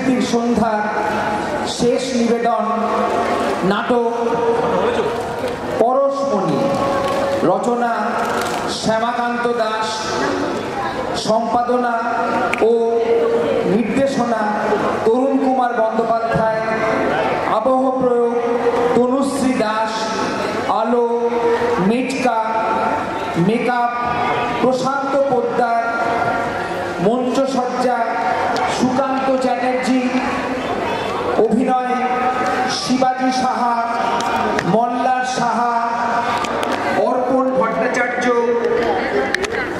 সাংস্কৃতিক সন্ধ্যার শেষ নিবেদন নাটক পরশমণি, রচনা শ্যামাকান্ত দাস, সম্পাদনা ও নির্দেশনা তরুণ কুমার বন্দ্যোপাধ্যায়, আবহ প্রয়োগ তনুশ্রী দাস, আলো মিটকা, মেকআপ প্রশান্ত পোদ্দার, মঞ্চসজ্জা সুকান্ত চ্যাটার্জি, অভিনয় শিবাজি সাহা, মল্লার সাহা, অর্পণ ভট্টাচার্য,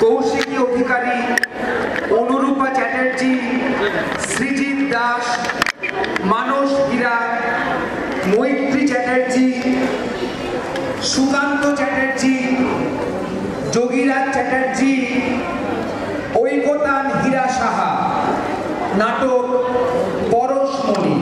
কৌশিকী অধিকারী, অনুরূপা চ্যাটার্জি, সৃজিত দাস, মানস হীরা, মৈত্রী চ্যাটার্জি, সুকান্ত চ্যাটার্জি, যোগীরাজ চ্যাটার্জি, ঐকতান হীরা সাহা। নাটক পরশমণি।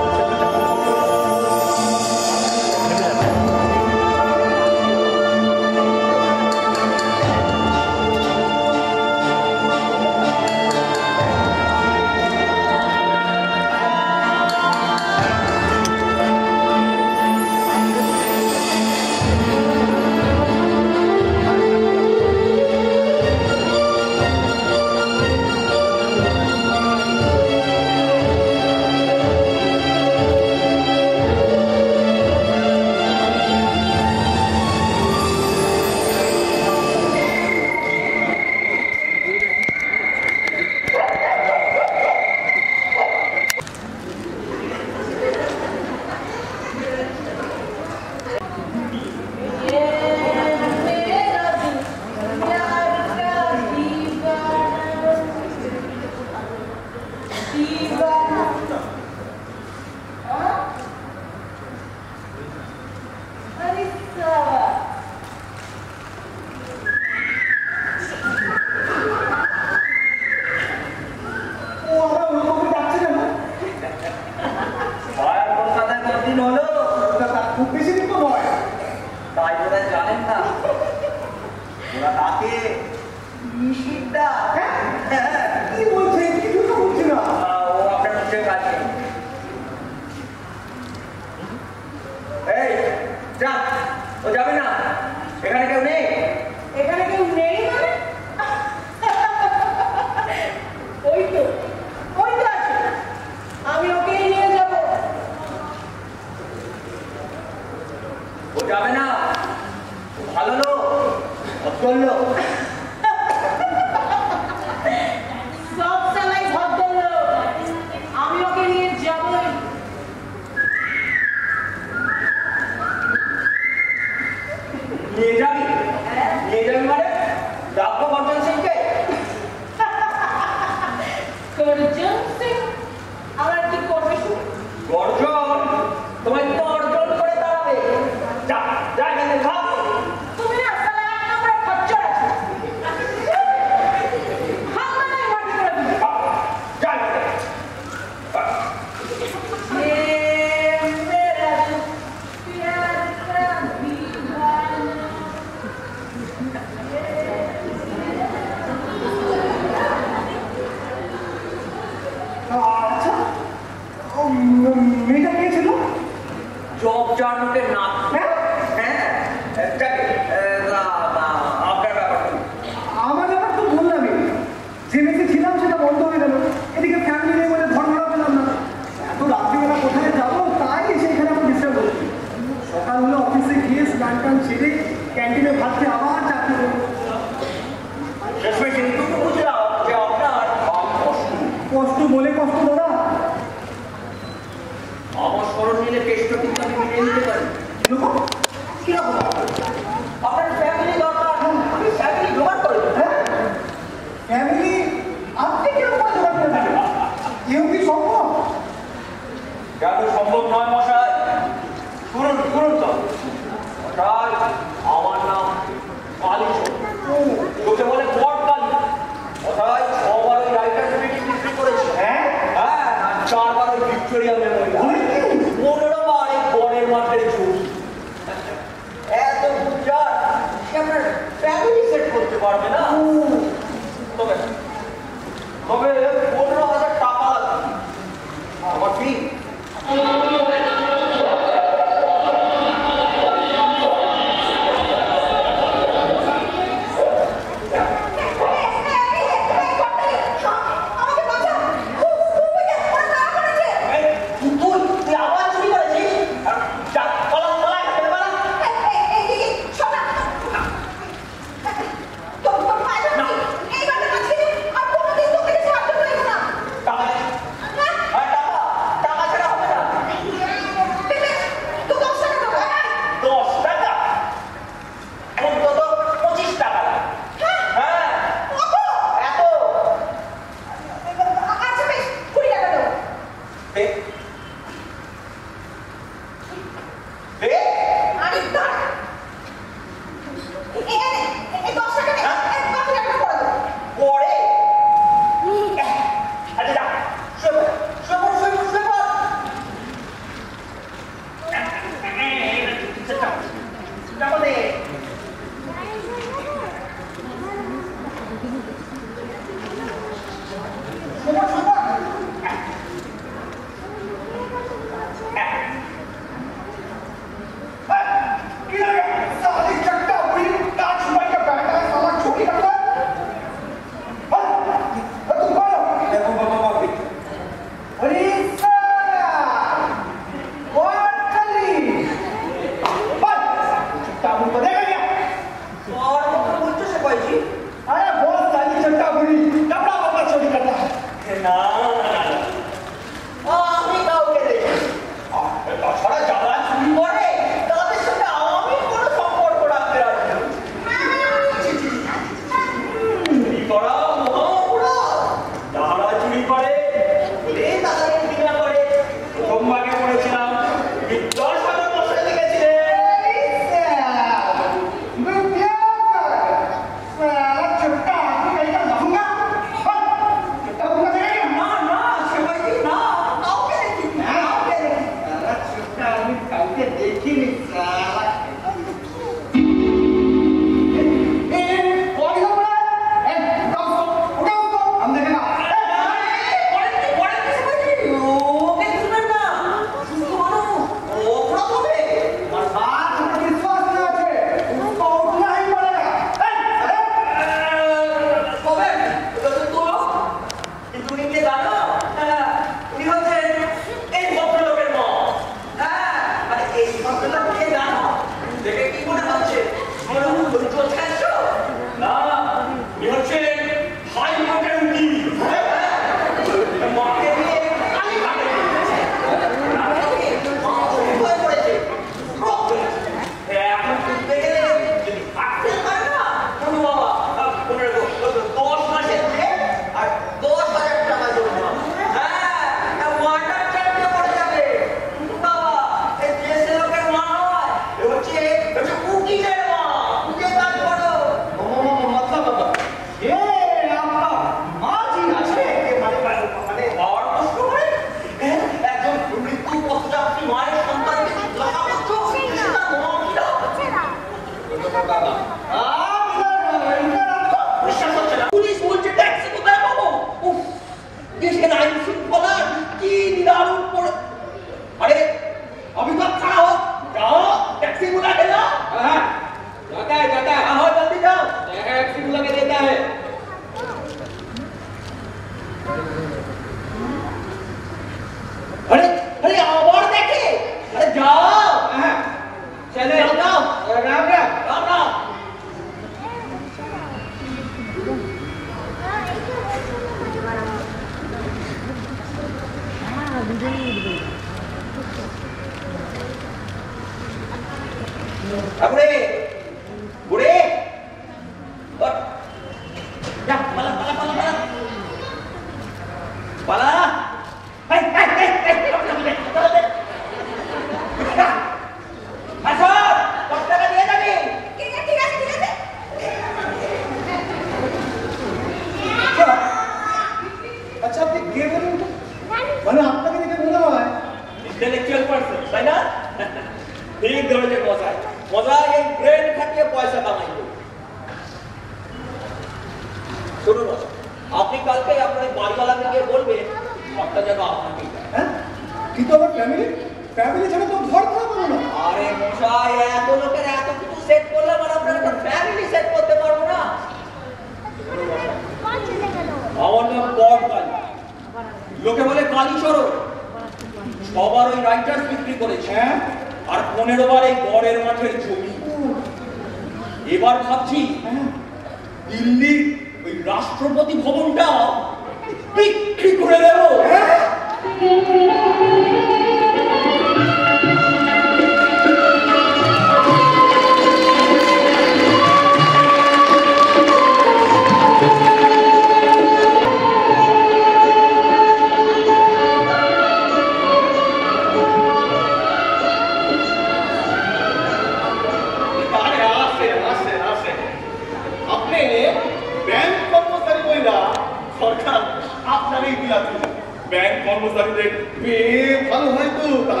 কর্মচারীদের পেয়ে ভালো হয় তো তা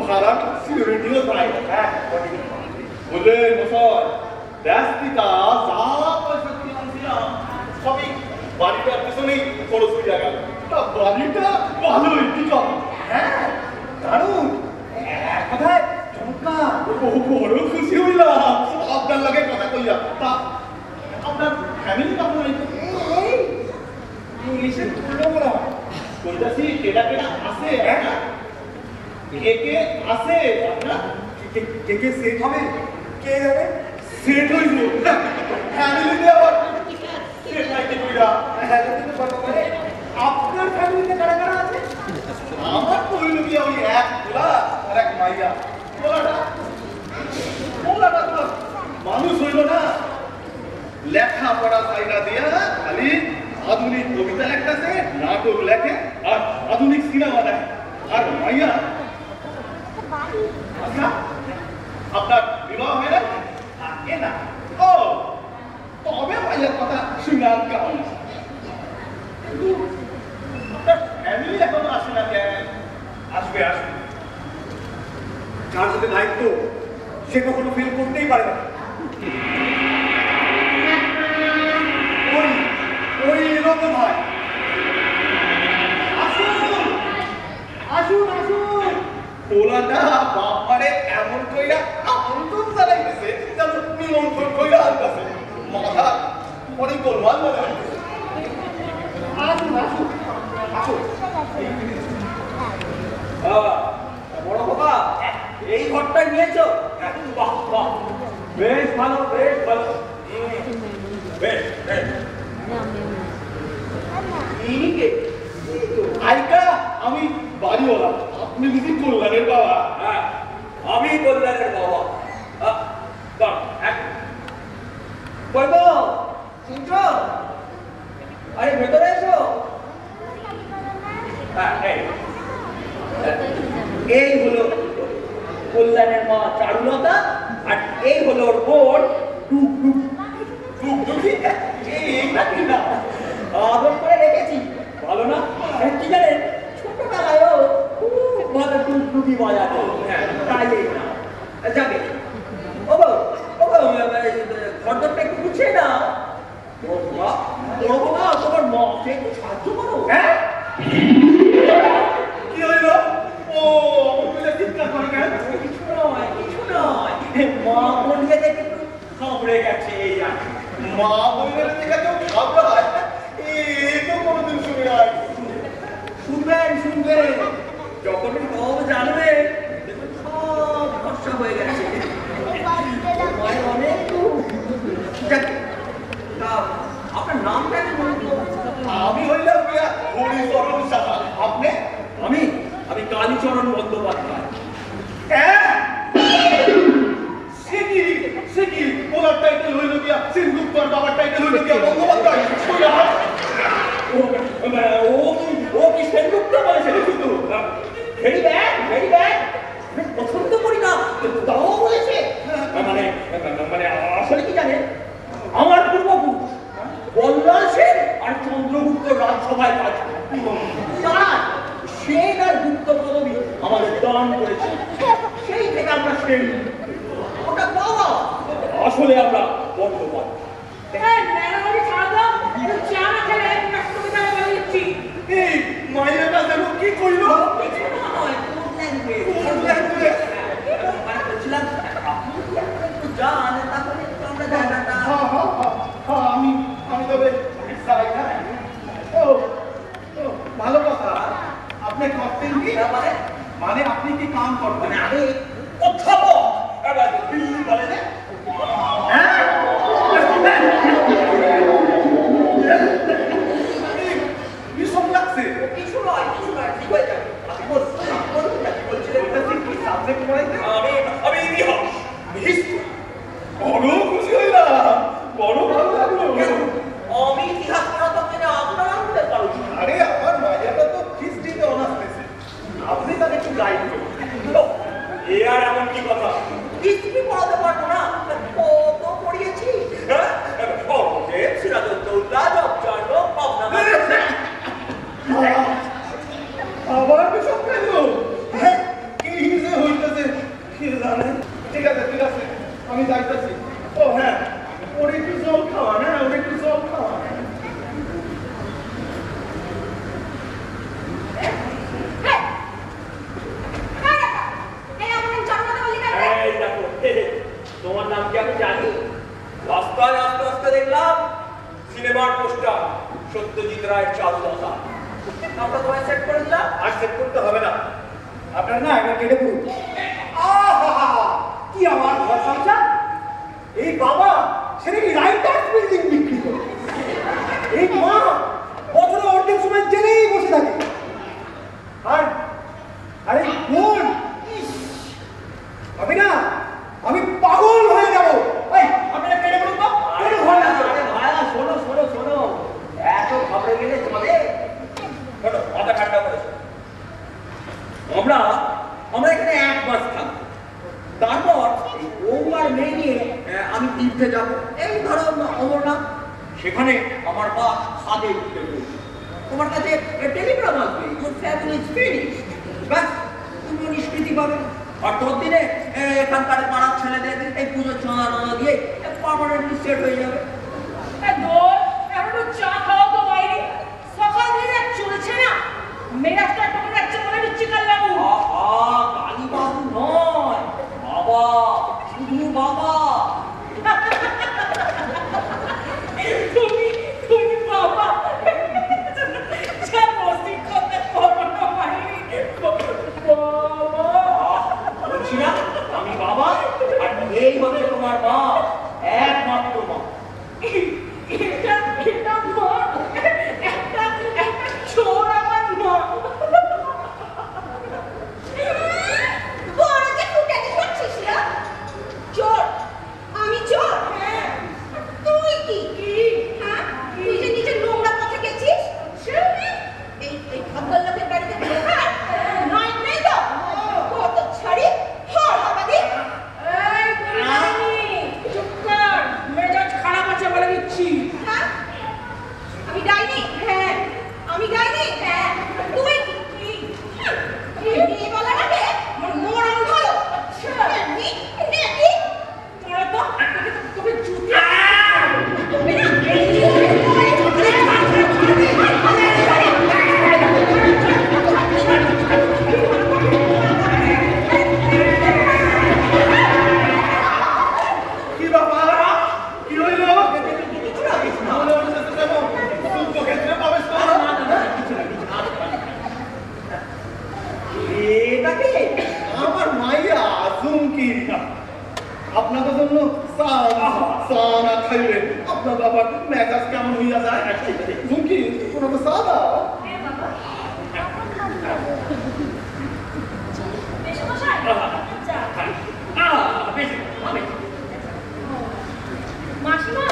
ভাড়া সিকিউরিটিও পায়। হ্যাঁ বুঝলেন মশাই, ব্যস্তিতা যা পয়সা দিয়ে আনছিলাম সবই বাড়িটার পেছনেই খরচ হয়ে গেল। তা বাড়িটা ভালোই ঠিক আছে। হ্যাঁ দারুণ, এক কথায় চমৎকার। বড় খুশি হইলাম আপনার লগে কথা কইয়া। তা আপনার ফ্যামিলি কেমন ইংলিশে বললো বলা কইতাছি কেডা কেডা আছে? কে কে আছে আপনার? কে কে সেট হবে? কে যাবে সেট হইব? ফ্যামিলিতে আবার সেট নাইতে কইরা আপনার ফ্যামিলিতে কারা কারা আছে? আমার তো হইল কি ওই এক পোলা আর এক মাইয়া। পোলাটা তো মানুষ হইল না, লেখাপড়া সাইডা দিয়া খালি আধুনিক কবিতা লেখতেছে, নাটক লেখে আর আধুনিক সিনেমা দেখে। আর মাইয়া আচ্ছা আপনার বিবাহ হয় না? এ না ও তবে মাইয়ার কথা শুনার কারণ কিন্তু আপনার ফ্যামিলি এখনো আসে না কেন? আসবে আসবে, যার সাথে দায়িত্ব সে কখনো ফেল করতেই পারে না। ওই এরকম হয়। আসুন আসুন আসুন, পোলাটা বাপারে এমন কইরা আমন্ত্রণ জানাইতেছে যেন নিমন্ত্রণ কইরা আনতেছে। মাথা পরে গোলমাল মনে হইতেছে। আসুন আসুন আসুন। বড় বাবা এই ঘরটা নিয়েছো? বাহ বাহ, বেশ ভালো বেশ ভালো, বেশ বেশ। আমি বাড়িওয়ালা, আপনি বুঝি কল্যাণের বাবা? হ্যাঁ আমি কল্যাণের বাবা। আরে ভেতরে এসো। এই হলো কল্যাণের মা চারুলতা আর এই হলো ওর বোন টুকটুক। টুকটুকি আদর করে রেখেছি, ভালো না? কি জানেন ছোটবেলায়ও খুব ভালো টুকটুকি বাজাতো, তাই না যাবে। ও ঘরদরটা একটু গুছিয়ে না। বড় বাবা তোমার মাকে একটু সাহায্য করো। হ্যাঁ কি হইল? ও চিৎকার করে কেন? কিছু নয় কিছু নয়, মা বলিয়ে দেখে একটু ঘাবড়ে গেছে। এই মা বলিয়ে দেখে কেউ ঘাবড়ায়? তো কোনোদিন শুনে নাই। শুনবেন শুনবেন, যখন সব জানবে দেখবেন সব ভরসা হয়ে গেছে। অনেক আপনার নামটা কি বলবো? আমি হইলাম হরিচরণ সাহা। আপনি? আমি আমি কালীচরণ বন্দ্যোপাধ্যায়। সে কি ওনার টাইটেল হইল গিয়া সিন্ধুত্তর, বাবার টাইটেল হইল গিয়া বন্দ্যোপাধ্যায়। ও কি সেনগুপ্ত বলেছে? কিন্তু ভেরি ব্যাড ভেরি ব্যাড, পছন্দ করি না তাও বলেছে। মানে মানে আসলে কি জানেন, আমার পূর্বপুরুষ বল্লাল সেন আর চন্দ্রগুপ্ত রাজসভায় কাজ তারা সেন আর গুপ্ত পদবী আমাদের দান করেছে। সেই থেকে আমরা সেন, ওটা বাবা আসলে আমরা বন্দ্যোপাধ্যায়। মাইয়াটা যেন কি কইল? আমি তবে ভালো কথা। আপনি করতেন কি? মানে আপনি কি কাম করতেন? আরে অধ্যাপক বলে না? বিষম লাগছে? কিছু নয় কিছু নয়, ঠিক হয়ে যাবে। সাবজেক্ট পড়াইতে? আমি ইতিহাস হিস্ট্রি। বড় খুশি হইলাম, বড় ভালো লাগলো। আমি ইতিহাস পড়াতাম না, আপনারা পড়তে পারো। আরে আমার মাইয়াটা তো হিস্ট্রিতে অনার্স নিয়েছে, আপনি তাকে একটু গাইড করুন। এ আর এমন কি কথা? হিস্ট্রি পড়াতে পারবো না, কত পড়িয়েছি। ঠিক আছে আমি যাইতেছি। ও হ্যাঁ, ওর একটু জল খাওয়া, না ওর একটু জল খাওয়া। তোমার নাম কি আমি জানি? রাস্তায় আস্তে আস্তে দেখলাম সিনেমার পোস্টার সত্যজিৎ রায়ের চারুলতা। আমরা তোমায় সেট করে দিলাম। আর সেট করতে হবে না, আপনার না এটা কেটে পড়ুন। কি আমার ঘর সংসার! এই বাবা সেটা কি রাইটার্স বিল্ডিং বিক্রি করে, এই মা বছরে অর্ধেক সময় জেলেই বসে থাকে, আর আরে বোন আমি না, আমি পাগল হয়ে যাবো। আপনারা কেটে পড়ুন তো, ঘর না। ভাইয়া শোনো শোনো শোনো, এত ঘাবড়ে গেলে চলে? শোনো, মাথা ঠান্ডা করেছো। আমরা এখানে 1 মাস থাকবো, তারপর ও আর মেয়ে নিয়ে আমি তীর্থে যাবো, এই ধরো অমরনাথ। সেখানে আমার বাস খাদে উঠতে বলবে, তোমার কাছে টেলিগ্রাম আসবে, your family is finished, ব্যাস তুমিও নিষ্কৃতি পাবে। আর ততদিনে এখানকার পাড়ার ছেলেদের এই পুজোর চাঁদা দিয়ে পার্মানেন্টলি সেট হয়ে যাবে। চা খাওয়া তো বাইরে, সকাল থেকে চলেছে না, মেজাজটা টোকে যাচ্ছে মনে হচ্ছে কালীবাবু। কালীবাবু নয়, বাবা, শুধু বাবা। তুমি বাবা যা মস্তিষ্ক করতে পারো না বাইরে। বলছি না আমি বাবা, আর এই হচ্ছে তোমার মা, একমাত্র মা। এটা মা, একটা চোর আমার মা। বড় যে ফুটাতে করছিস না? চোর? আমি চোর? হ্যাঁ। তুই কি? হ্যাঁ? তুই যে নিজের নোংরা পথে গেছিস? এই ভদ্রলোকের বাড়িতে ঢোকার নয় নেই তো? কত ছাড়ি হর হবাদি। এই রানী, চুপ কর, মেজাজ খারাপ আছে বলে দিচ্ছি। হ্যাঁ? আমি ডাইনি? হ্যাঁ। আমি ডাইনি? হ্যাঁ। তুই কি? এই বলার আগে আমার মরণ হলো। এমনি নেকি? তোরা তো তোকে জুতি তুমি না কি বাবা, কি হইল? ক্ষেত্রে প্রবেশ করো। এটাকে আমার মাইয়া ঝুমকি, আপনাদের জন্য সানা খাইবেন। আপনার বাবার মেজাজ কেমন হইয়া যায়। ঝুমকি কোনো তো চা দাও। মাসিমা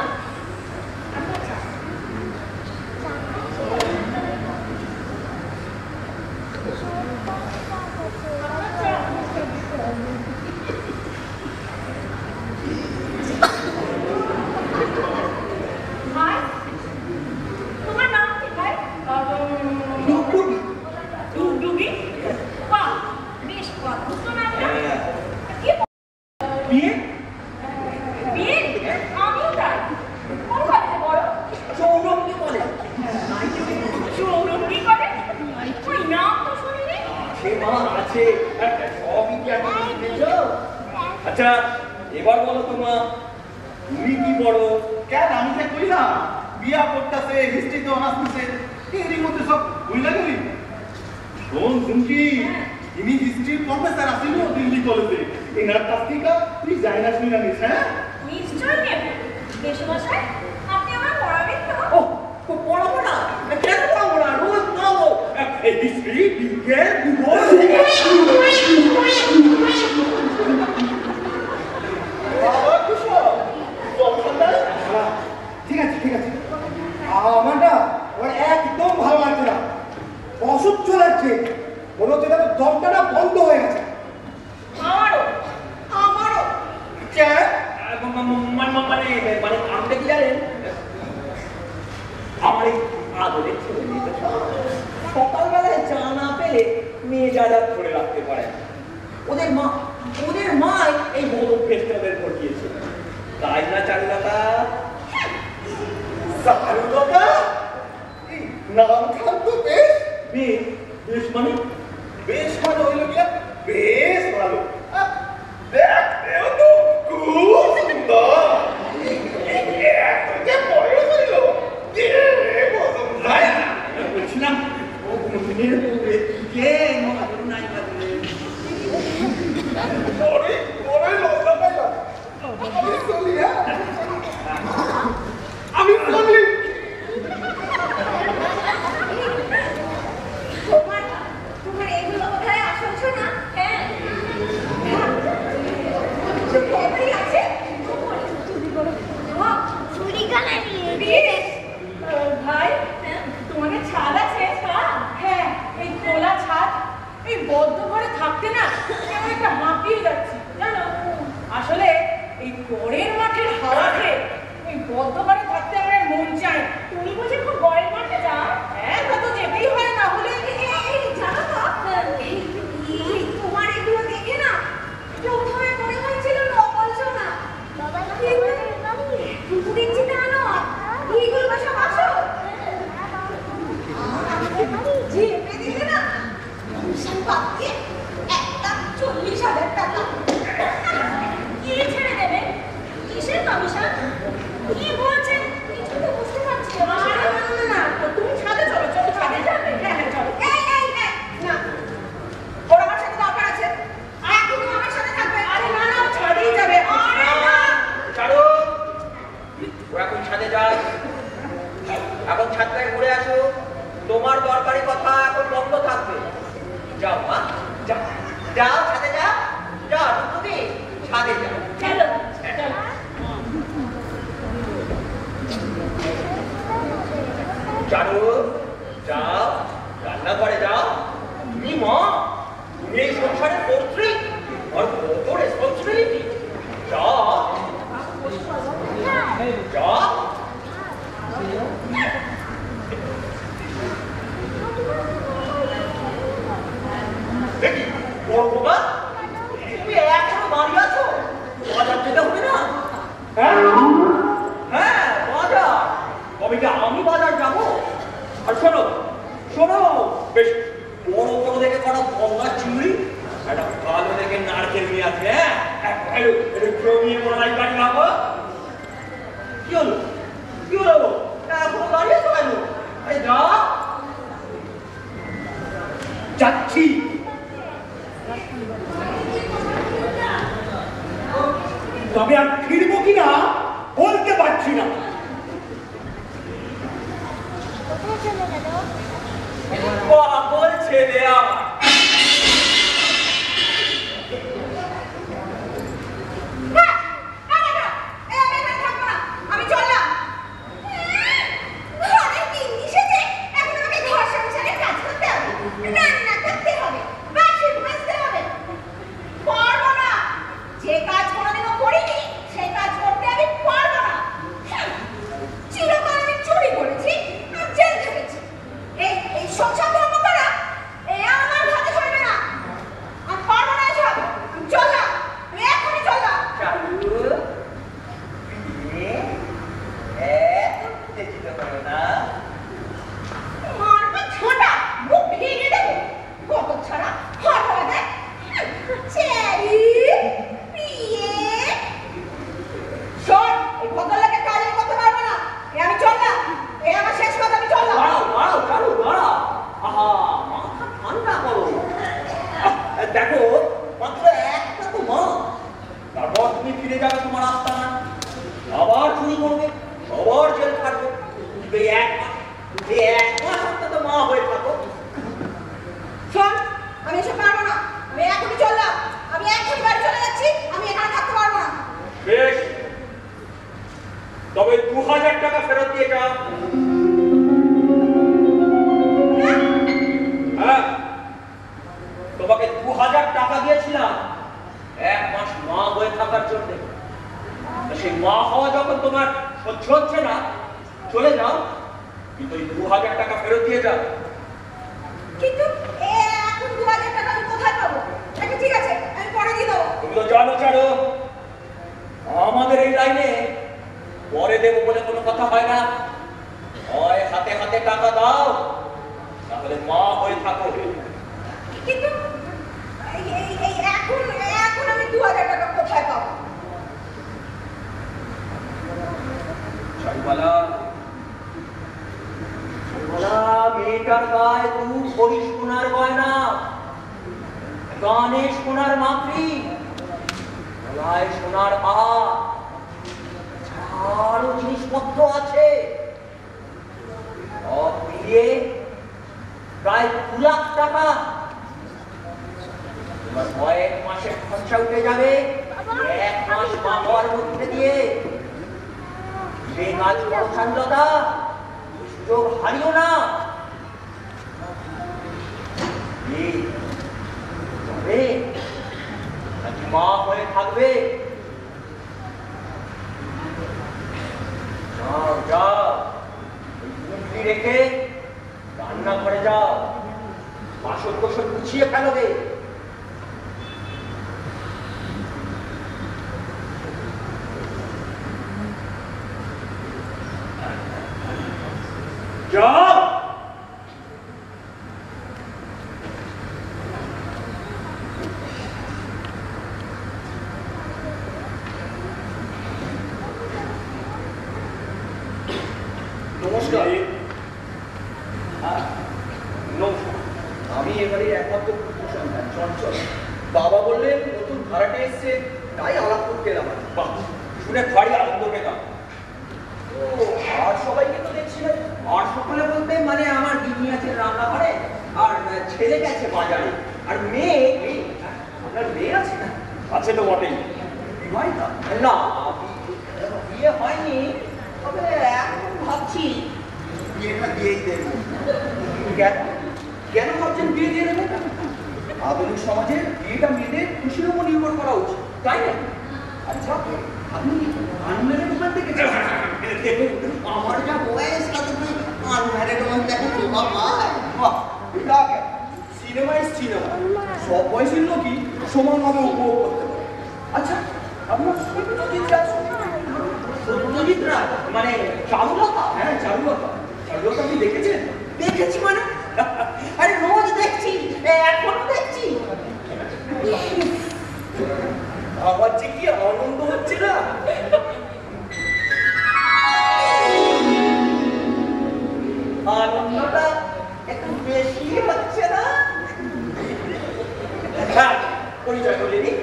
ভাই তোমার নাম কি ভাই? ডুগডুগি, বাহ বেশ অদ্ভুত নামটা। কি বিয়ে বিয়ে? আমিও তাই। কোন বাড়িতে বড়? চৌরঙ্গি বলে। চৌরঙ্গি করে? ওই নাম তো শুনিনি। আছে মা, আছে, সবই কি এখন বুঝেছো? আচ্ছা এবার বলো তোমা, তুমি কি পড়ো? কেন আমি যে কই না বিয়া করতেছে, হিস্ট্রিতে অনার্স নিছে, এরই মধ্যে সব ভুইলা গেলি। শোন ঝুমকি, ইনি হিস্ট্রির প্রফেসর আসিল দিল্লি কলেজে। এনার কাছ থেকে তুই যাই না শুনে নিস। হ্যাঁ নিশ্চয় নেব। দেশমশাই, আপনি আমার পড়াবেন তো? ও পড়াবো না? কেন পড়াবো না? রোজ পড়াবো। এই হিস্ট্রি, বিজ্ঞান, ভূগোল। বাবা কুশল, জলখান দেয়? ঠিক আছে ঠিক আছে, আমার না আমার একদম ভালো লাগছে না, অসহ্য লাগছে, মনে হচ্ছে যেন দমটা বন্ধ হয়ে গেছে। আমারও। মানে কারণটা কি জানেন? আমার এই আদরের ছেলে মেয়েটা সকালবেলায় চা না পেলে মেয়ে যা ধরে রাখতে পারে। ওদের মাই তাই না চারুলতা? চারুলতা নাম খান তো বেশ বেশ বেশ মানে বেশ ভালো হইল গিয়া বেশ ভালো দেখতেও তো খুব সুন্দর এত যে বয়স হইল কে বোঝন যায় না বলছিলাম ও মনের উপরে কে মহাজন নাই বাদলে পরে পরে লজ্জা পাইলাম আমি চলি হ্যাঁ আমি চলি তোমার এগুলো কোথায় আসছ না? হ্যাঁ আছে চুরি গানা নিয়ে ভাই তোমাদের ছাদ আছে? হ্যাঁ, এই খোলা ছাদ এই বদ্ধ ঘরে থাকতে না কেমন একটা হাঁপিয়ে যাচ্ছি জানো। আসলে এই পরের মাঠের হাওয়া খেয়ে এই বদ্ধ ঘরে থাকতে আমার মন চায়। তুমি বুঝি খুব পরের মাঠে যাও? হ্যাঁ, তা তো যেতেই হয়, না হলে জানো তো তোমার এগুলো দেখে না প্রথমে মনে হয়েছিল নকল সোনা, কিন্তু দেখছি না এগুলো সব আসল। চেপে দিলে না কমিশন পাচ্ছে একটা 40,000 টাকা। কি ছেড়ে দেবে? কিসের কমিশন? কি বলছেন কিছু তো বুঝতে পারছি না। না, তুমি ছাদে চলো, চলো ছাদে যাবে। হ্যাঁ হ্যাঁ চলো। না ওর আমার সাথে দরকার আছে, আর তুমি আমার সাথে থাকবে। আরে না না, ও ছাদেই যাবে। আরে না চারু ও এখন ছাদে যায়, এখন ছাদ থেকে ঘুরে আসো। তোমার দরকারি কথা এখন বন্ধ থাকবে। যাও মা, যাও যাও ছাদে যাও, যাও তুমি ছাদে যাও। চলো চলো। চারু যাও রান্না করে যাও। তুমি মা, তুমি এই সংসারের কর্ত্রী, আর কত রেসপন্সিবিলিটি। যাও যাও। দেখি বড় বাবা, তুমি এখনো দাঁড়িয়ে আছো? বাজার যেতে হবে না? হ্যাঁ হ্যাঁ বাজার। তবে কি আমি বাজার যাবো? আর শোনো শোনো, বেশ বড় বড় দেখে করা গঙ্গার চিংড়ি, একটা ভালো দেখে নারকেল নিয়ে আছে। হ্যাঁ একটু জমিয়ে মনে বাড়ি খাবো। কি হলো কি হলো? এখনো দাঁড়িয়ে আছো কেন? এই যা যাচ্ছি। তবে আর ফিরবো কিনা বলতে পারছি না। পাগল ছেলে আমার। আমি চললাম। ঘরে দিন এসেছে, এখন আমাকে ঘর সংসারে কাজ করতে হবে, রান্না করতে হবে, বাসন মাজতে হবে। পারবো না। যে কাজ কোনোদিনও করিনি সেই কাজ করতে আমি পারবো না। চিরকাল আমি চুরি করেছি আর জেল খেটেছি। এই সংসার ধর্ম করা এ আমার হাতে চলবে না। আমি পারবো না এসব। আমি চললাম, আমি এখনই চললাম। চালু যেতে পারো না। মারবে ছোটা, মুখ ভেঙে দেবো। কত ছাড়া হাত হয়ে দেয়। চেরি পিয়ে শোন, এই ভদ্রলোকের কাজে করতে পারবো না। আমি চললাম, আমার শেষ কথা, আমি চললাম। দাঁড়াও দাঁড়াও চালু দাঁড়াও। আহা, মাথা ঠান্ডা করো। দেখো মাত্র একটা তো মা, তারপর তুমি ফিরে যাবে তোমার আস্তানা, আবার চুরি করবে, আবার জেল খাটবে। কিন্তু এই এক মাস অন্তত মা হয়ে থাকো। শোন, আমি এসব পারবো না। আমি এখনই চললাম, আমি এখনই বাড়ি চলে যাচ্ছি। আমি এখানে থাকতে পারবো না। বেশ, তবে 2000 টাকা ফেরত দিয়ে যাও। হ্যাঁ, তোমাকে 2000 টাকা দিয়েছিলাম 1 মাস মা হয়ে থাকার জন্য। সেই মা হওয়া যখন তোমার সহ্য হচ্ছে না, চলে যাও, কিন্তু এই 2000 টাকা ফেরত দিয়ে যাও। কিন্তু এখন 2000 টাকা আমি কোথায় পাবো? আচ্ছা ঠিক আছে, আমি পরে দিয়ে দেবো। তুমি তো জানো চারো, আমাদের এই লাইনে পরে দেবো বলে কোনো কথা হয় না। হয় হাতে হাতে টাকা দাও, তাহলে মা হয়ে থাকো। কিন্তু এখন আমি 2000 টাকা কোথায় পাবো? শাড়িওয়ালা মেয়েটার গায়ে দুধ ভরি সোনার গয়না, গানে সোনার মাকড়ি, গলায় সোনার হার, আরো জিনিসপত্র আছে, সব মিলিয়ে প্রায় 2 লাখ টাকা। তোমার কয়েক মাসের খরচা উঠে যাবে 1 মাস মা হওয়ার মধ্যে দিয়ে। সেই কাজ করো শান্তিলতা, সুযোগ হারিও না। তবে নাকি মা হয়ে থাকবে? যাও যাও, ওই মুখটি রেখে রান্না করে যাও, বাসন কোসন গুছিয়ে ফেলবে। যাও। নমস্কার। নমস্কার। আমি এবারে একমাত্র পুত্র সন্তান চঞ্চল। বাবা বললেন নতুন ভাড়াটে এসছে, তাই আলাপ করতে এলাম। বাহ, শুনে ভারী আনন্দ পেলাম। ও, আর সবাইকে তো দেখছি না। আর সকালে বলতে মানে আমার দিদি আছে রান্নাঘরে, আর ছেলে গেছে বাজারে, আর মেয়ে আপনার মেয়ে আছে না? আছে তো বটেই। বিবাহিতা? না, বিয়ে হয়নি, তবে এখন ভাবছি বিয়েটা দিয়েই দেবো। কেন? কেন ভাবছেন বিয়ে দিয়ে দেবেন? আধুনিক সমাজে বিয়েটা মেয়েদের খুশির উপর নির্ভর করা উচিত, তাই না? আচ্ছা, আপনি আনম্যারেড ওখান থেকে আমার যা বয়স তাতে তুই আনম্যারেড ওমান দেখো প্রভাব পায়। সিনেমা ইজ সিনেমা, সব বয়সের লোকই সমানভাবে উপভোগ করতে পারে। আচ্ছা, আপনার সত্যজিৎ রায় সত্যজিৎ রায় মানে চারুলতা? হ্যাঁ, চারুলতা। চারুলতা আপনি দেখেছেন? দেখেছি মানে? আরে রোজ দেখছি, এখনো দেখছি। আমার যে কি আনন্দ হচ্ছে না। আনন্দটা একটু বেশি হচ্ছে না? হ্যাঁ, পরিচয় করে দিই।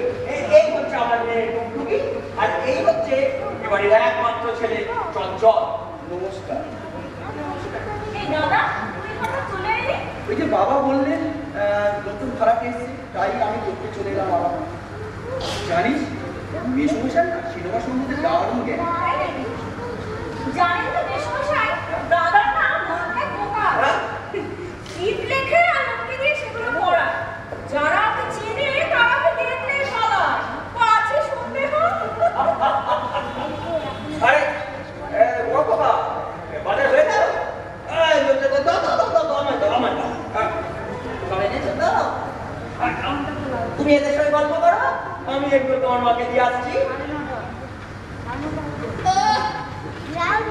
এই হচ্ছে আমার মেয়ে টুকটুকি, আর এই হচ্ছে এবারের একমাত্র ছেলে চঞ্চল। নমস্কার। এই দাদা, তুই হঠাৎ চলে এলি? ওই যে বাবা বললেন নতুন ভাড়াটে এসছে, তাই আমি দেখতে চলে এলাম। বাবা জানিস, মেসমশাই না সিনেমা সম্বন্ধে দারুণ জ্ঞান। জানেন তো মেসমশাই, দাদার নাম মাথায় পোকা। চিট লেখে আর লোককে দিয়ে সেগুলো পড়া। যারা ওকে চেনে তারা ওকে দেখলেই পালায়। আছে সন্দেহ? আরে ও বাবা, বাজার হয়ে গেল? তুমি এদের সঙ্গে গল্প করো, আমি একটু তোমার মাকে দিয়ে আসছি।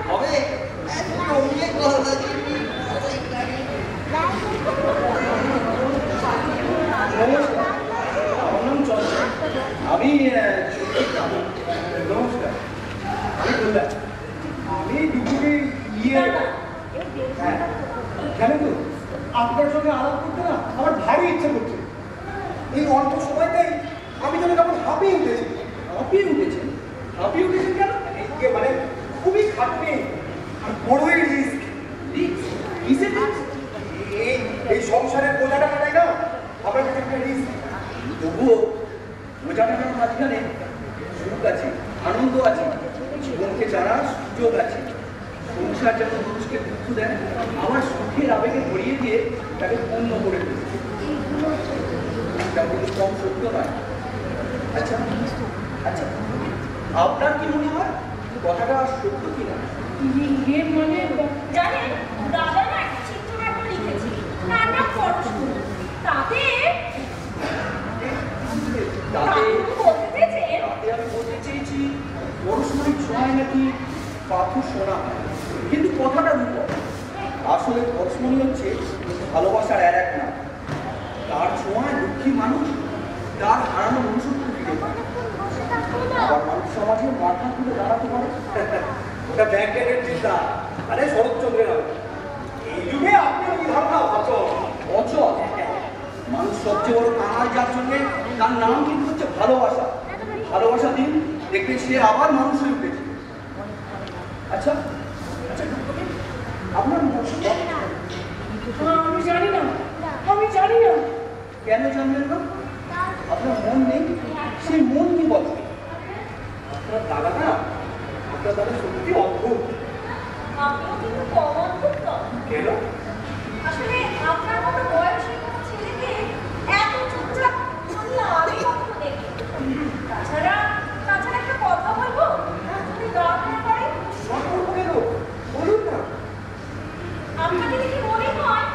হবে আমি নমস্কার। আমি বললাম আমি দুপুরে হ্যাঁ, জানেন তো আপনার সঙ্গে আলাপ করতে না আমার ভারী ইচ্ছে করছে। এই অল্প সময়তেই আমি যেন কেমন হাঁপিয়ে উঠেছি। হাঁপিয়ে উঠেছেন? হাঁপিয়ে উঠেছেন কেন? মানে খুবই খাটনি আর বড়ই রিস্ক। কিসের রিস্ক? এই সংসারের বোঝাটা কাটাই না আমার কাছে একটা রিস্ক। তবুও বোঝাটার মাঝখানে সুখ আছে, আনন্দ আছে, জীবনকে জানার সুযোগ আছে। সংসার যখন মানুষকে দুঃখ দেয়, আমার সুখের আবেগে ভরিয়ে দিয়ে তাকে পূর্ণ করে দেবে। এটা কিন্তু কম সত্য নয়। আচ্ছা আচ্ছা, আপনার কি মনে হয় কথাটা সত্য কিনা? মানে জানেন, দাদা না একটা চিত্রনাট্য লিখেছে, তার নাম পরশমণি। তাতে তাতে বলতে চেয়েছেন আমি বলতে চেয়েছি পরশমণির নাকি পাথর শোনা হয়, কিন্তু কথাটা রূপক। আসলে পরশমণি হচ্ছে ভালোবাসার এক নাম। তার ছোঁয়ায় দুঃখী মানুষ তার হারানো মনুষ্যত্ব ফিরে পায়, আবার মানুষ সমাজে মাথা তুলে দাঁড়াতে পারে। ওটা ব্যাংকের চিন্তা, আরে শরৎচন্দ্রের হবে। এই যুগে আপনি কি ধারণা অচল? অচল মানুষ সবচেয়ে বড় কাঙাল, যার জন্যে তার নাম কিন্তু হচ্ছে ভালোবাসা। ভালোবাসা দিন দেখবে সে আবার মানুষ হয়ে উঠেছে। আচ্ছা আচ্ছা, আপনার আমি জানি না, আমি জানি না। কেন জানলেন না? আপনার মন নেই, সেই মন কি বলে? আপনার দাদা না, আপনার দাদা সত্যি অদ্ভুত। আপনিও কিন্তু কম অদ্ভুত তো। কেন? আসলে আপনার মতো বয়সী কোনো ছেলেকে এত চুপচাপ আমি কখনো দেখি। তাছাড়া একটা কথা বলবো, যদি দরকার পড়ে। সম্পর্ক কেন বলুন না। আপনাকে দেখে মনে হয়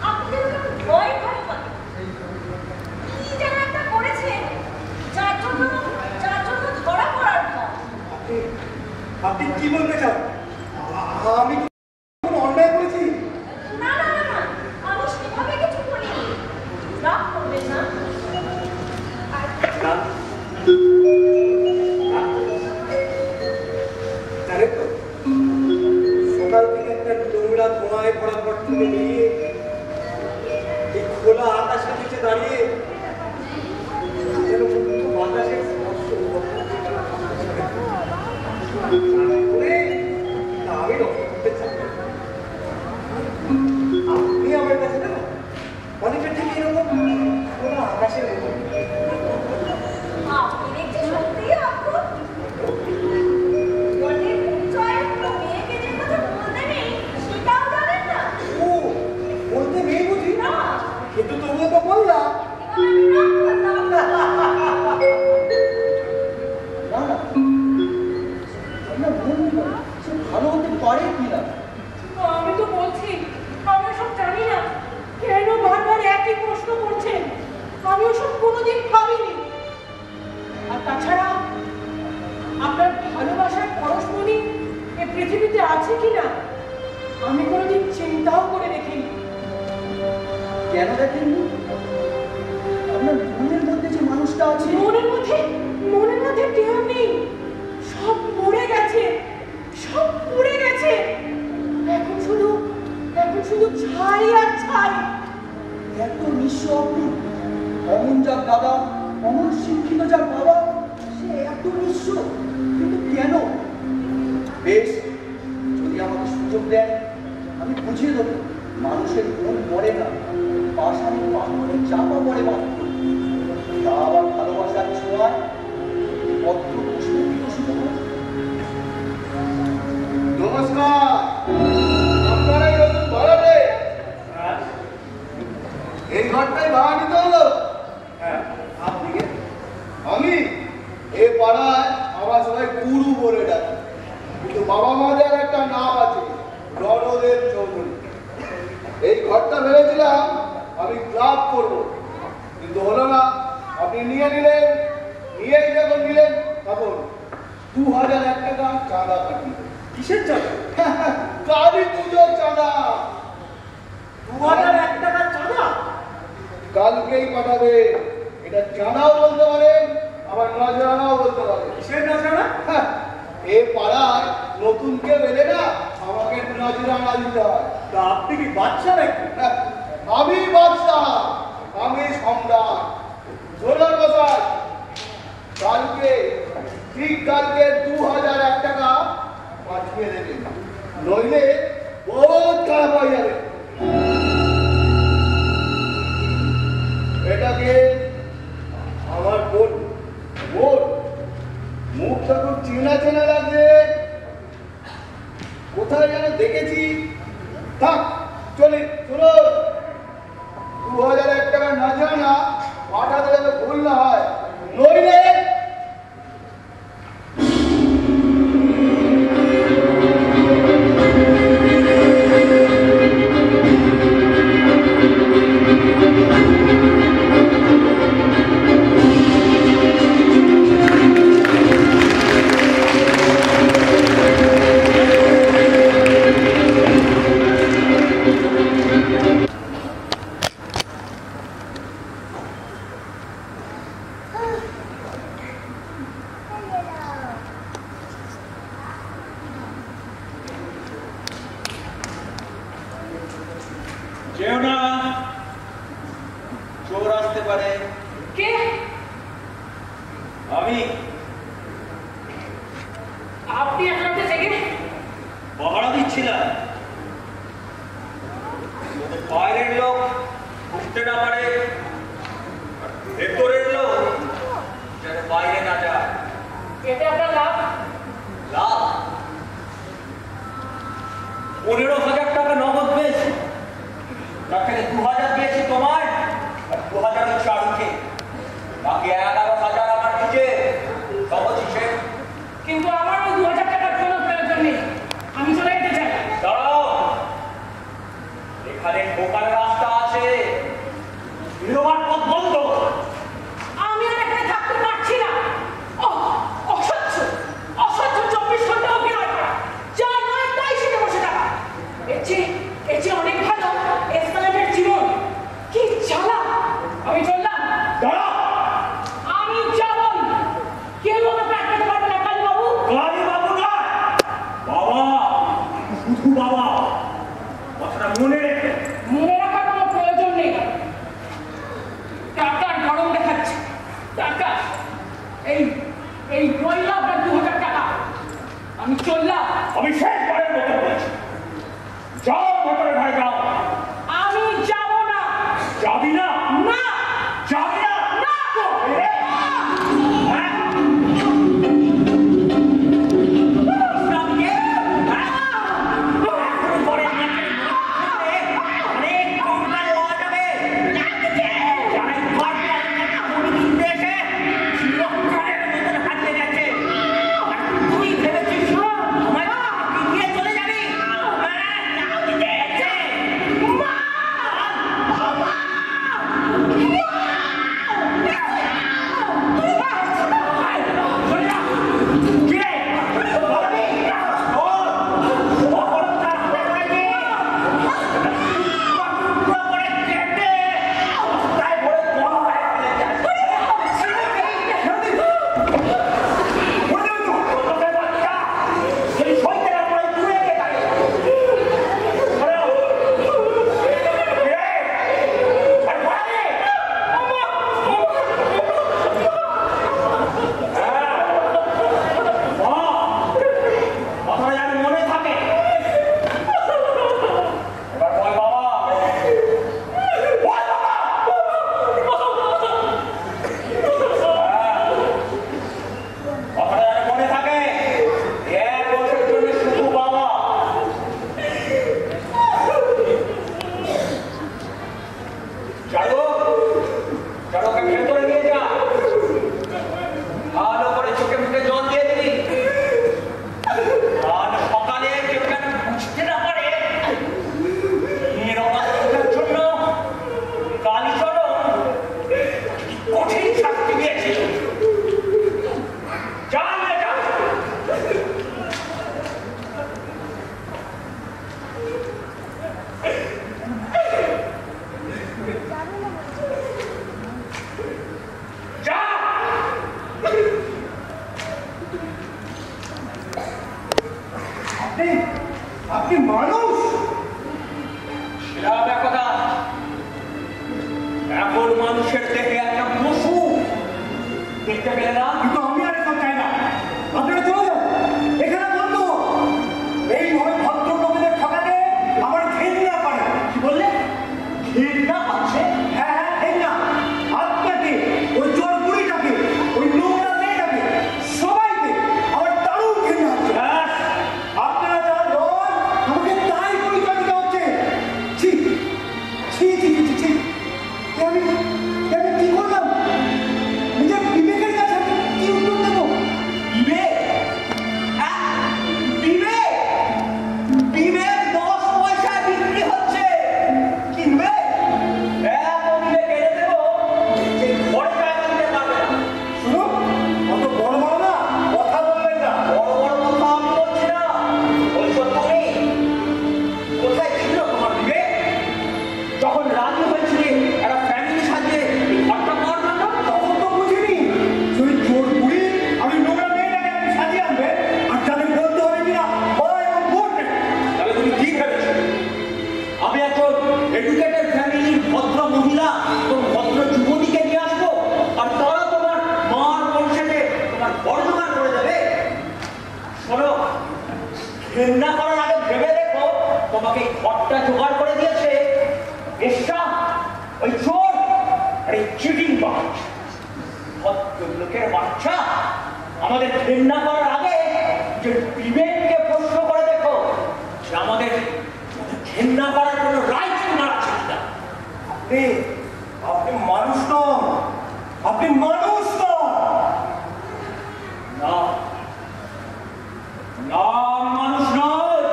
আপনি যেন ভয় ভয় পান। কি যেন একটা করেছেন যার জন্য ধরা পড়ার ভয়। আপনি কি বলতে চান? আমি কোনো অন্যায় করেছি? না, আমি সেভাবে কিছু বলিনি। রাগ করবেন না। আর না, জানেন তো, সকাল থেকে একটা নোংরা ধোঁয়ায় পড়া পর থেকে বেরিয়ে এই খোলা আকাশের নিচে দাঁড়িয়ে যেন মুক্ত বাতাসের স্পর্শ অনুভব করতে আমি রক্ষা করতে চাই। আপনি আমার কাছে না অনেকটা ঠিক এরকম খোলা আকাশের মতো। আপনি দেখছি সত্যিই অদ্ভুত। বনের পরিচয়ের কোনো মেয়েকে যে কথা বলতে নেই সেটাও জানেন না। ও বলতে নেই বুঝি না, কিন্তু তবুও তো বললাম। এবার আমি রাগ করলাম। না না, আপনার মন কি বলে? সে ভালো হতে পারে কি না? আমি তো বলছি, আমি ওসব জানি না। কেন বারবার একই প্রশ্ন করছেন? আমি ওসব কোনোদিন ভাবিনি। আর তাছাড়া আপনার ভালোবাসার পরশমণি এই পৃথিবীতে আছে কিনা আমি কোনোদিন চিন্তাও করে দেখিনি। কেন দেখেননি? আপনার মনের মধ্যে যে মানুষটা আছে, মনের মধ্যে কেউ নেই, সব মরে গেছে, সব পুড়ে গেছে। এখন শুধু ছাই আর ছাই। এত নিঃস্ব আপনি। অমন যার দাদা, অমন শিক্ষিত যার বাবা, সে এত নিঃস্ব, কিন্তু কেন? বেশ, যদি আমাকে সুযোগ দেন আমি বুঝিয়ে দেবো, মানুষের মন পড়ে না, পাষাণের পাথরে চাপা পড়ে মাত্র। তা আবার ভালোবাসার ছোঁয়ায় পদ্ম পুষ্প বিকশিত হয়। নমস্কার, আপনারা এই নতুন ভাড়াটে? এই ঘরটাই ভাড়া নিতে হলো? হ্যাঁ, আপনি কে? আমি এই পাড়ায় আমার সবাই গুরু বলে ডাকে, কিন্তু বাবা মাদের একটা নাম আছে, রণদেব চৌধুরী। এই ঘরটা ভেবেছিলাম আমি ক্লাব করব, কিন্তু হলো না। আপনি নিয়েই যখন নিলেন তখন 2001 টাকা চাঁদা কাটিয়ে। কিসের চাঁদা? কালী পুজোর চাঁদা। 2001 টাকার চাঁদা? কালকেই পাঠাবে। এটা চাঁদাও বলতে পারেন, আবার নজরানাও বলতে পারেন। কিসের নজরানা? এ পাড়ায় নতুন কেউ এলে না, আমাকে নজরানা দিতে হয়। তা আপনি কি বাচ্চা নাকি? আমি বাদশাহ, আমি সম্রাট। সোনার মশাই, ঠিক কালকে 2001 টাকা পাঠিয়ে দেবেন, নইলে বহুত খারাপ হয়ে যাবে। এটাকে আমার বোন, মুখটা খুব চেনা লাগছে, কোথায় যেন দেখেছি। থাক, চলে শুনো, 2001 টাকা না জানা পাঠাতে যাবে, ভুল না হয়, নইলে আমি আপনি এখন আপনি জেগে পাহারা দিচ্ছিলাম, বাইরের লোক বুঝতে না পারে, ভেতরের লোক যেন বাইরে না যায়। এতে আপনার লাভ? লাভ 15,000 টাকা নগদ পেয়েছি, তার থেকে 2,000 দিয়েছি তোমায় আর 2,000 ওই চারুকে, বাকি 11,000 আমার নিজে সহজ হিসেব। কিন্তু আমার ওই 2,000 টাকার কোনো প্রয়োজন নেই, আমি চলে যেতে চাই। দাঁড়াও, এখানে ঢোকার রাস্তা আছে, বেরোবার পথ বন্ধ। আমি আর এখানে থাকতে পারছি না। অসহ্য অসহ্য 24 ঘন্টা অভিনয় করা, যা নয় তাই শুনে বসে থাকা। এর চেয়ে অনেক ভালো এসকালেটের জীবন। কি জ্বালা! আমি চললাম। দাঁড়াও, আমি যাবই, কেউ আমাকে আটকাতে পারবে না। কালীবাবু, কালীবাবু নয়, বাবা, শুধু বাবা, কথাটা মনে রেখে। মনে রাখার কোনো প্রয়োজন নেই। টাকার গরম দেখাচ্ছে। টাকা এই রইল আপনার 2,000 টাকা। আমি চললাম। আমি শেষবারের মতো বলছি, যাও ভেতরে ভাই যাও। আমি যাব না। যাবি না? না, যাবি না? না। হ্যাঁ? পরে অনেক কঙ্কাল পাওয়া যাবে। যারা এই ঘর কিনতে এসে চিরকালের মতন হারিয়ে গেছে। আর তুই ভেবেছিস আমায় দিয়ে চলে যাবি? ঘেন্না করার আগে ভেবে দেখো তোমাকে এই ঘরটা জোগাড় করে দিয়েছে এসা ওই চোর আর এই চিটিং বাজ ভদ্রলোকের বাচ্চা। আমাদের ঘেন্না করার আগে যে বিবেককে প্রশ্ন করে দেখো যে আমাদের ঘেন্না করার কোনো রাইট তোমার আছে কিনা। আপনি মানুষ নন, আপনি মানুষ নন। না না, মানুষ নয়।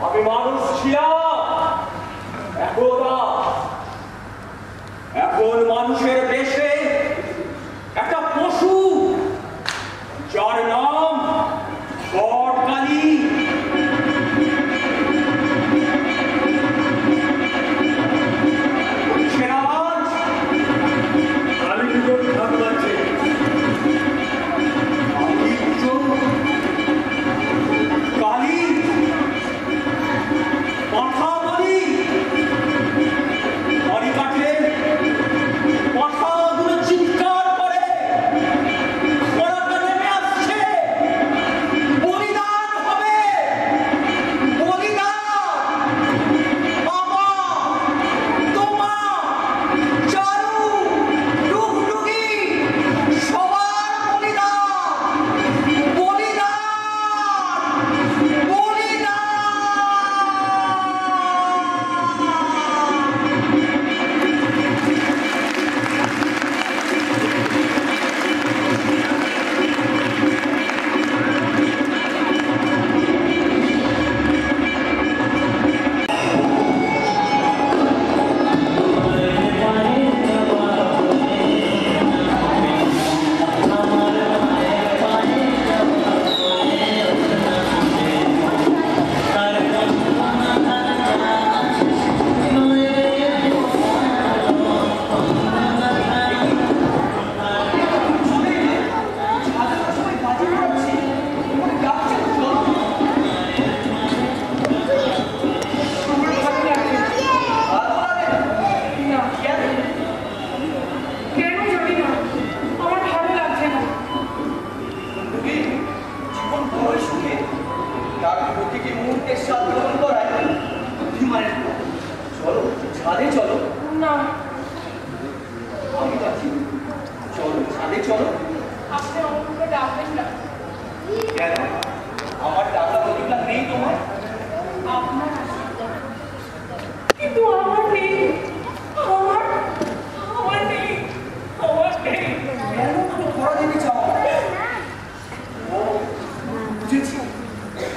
আমি মানুষ ছিলাম একদা। এখন মানুষের দেশে একটা পশু যার নাম বটকালী। সেরাজ কালী পুজোর ধান বাজছে। কালী মাথা বলি বাড়ি কাটলে মাথা দূরে চিৎকার করে ওরা নেমে আসছে। বলিদান হবে, বলিদান। বাবা তোমা চারু ডুগডুগি সবার বলিদান, বলিদান, বলিদান।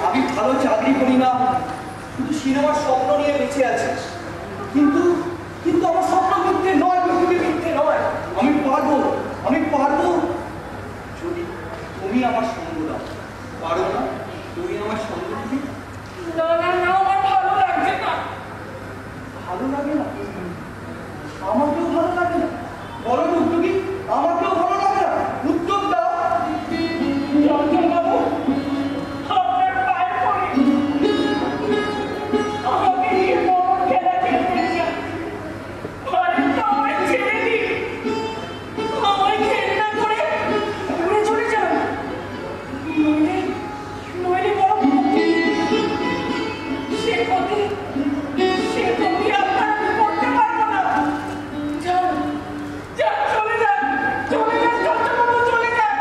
আমি ভালো চাকরি করি না, শুধু সিনেমার স্বপ্ন নিয়ে বেঁচে আছি। কিন্তু কিন্তু আমার স্বপ্ন মিথ্যে নয়, মিথ্যে নয়। আমি পারবো যদি তুমি আমার সঙ্গ দাও। পারো না? তুমি আমার সঙ্গ দিবি? না না না, আমার ভালো লাগছে না। ভালো লাগে না? আমাকেও ভালো লাগে না। বলো উদ্যোগী, আমাকেও ভালো লাগে না। উদ্যোগ দাও। চঞ্চলবাবু, আপনার পায়ে পড়ি, আমাকে নিয়ে বড় খেলা খেলতে চান। আরে তো আমায় ছেড়ে দিন, আমায় ঘেন্না করে উড়ে চলে যান। নইলে বড় ক্ষতি। সে ক্ষতি আপনার আমি করতে পারবো না। যান, চলে যান, চঞ্চলবাবু, চলে যান।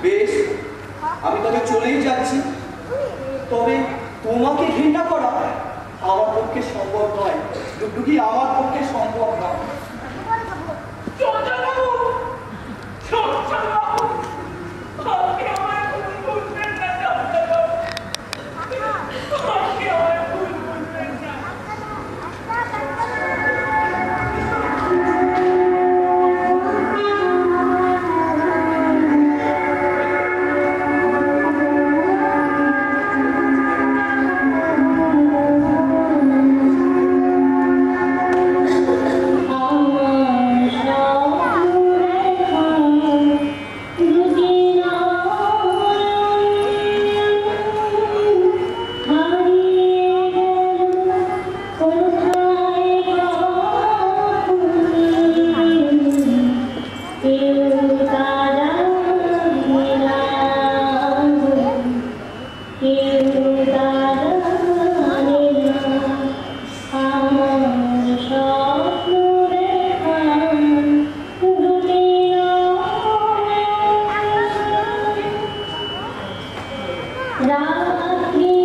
বেশ, আমি তবে চলেই যাচ্ছি। তবে তোমাকে ঘৃণা করা আমার পক্ষে সম্ভব নয় ডুগডুগি, আমার পক্ষে সম্ভব নয়। চঞ্চলবাবু, আপনি আমায় ভুল বুঝবেন না। চঞ্চলবাবু, আপনি আমায় ভুল বুঝবেন না। Oh Thank you.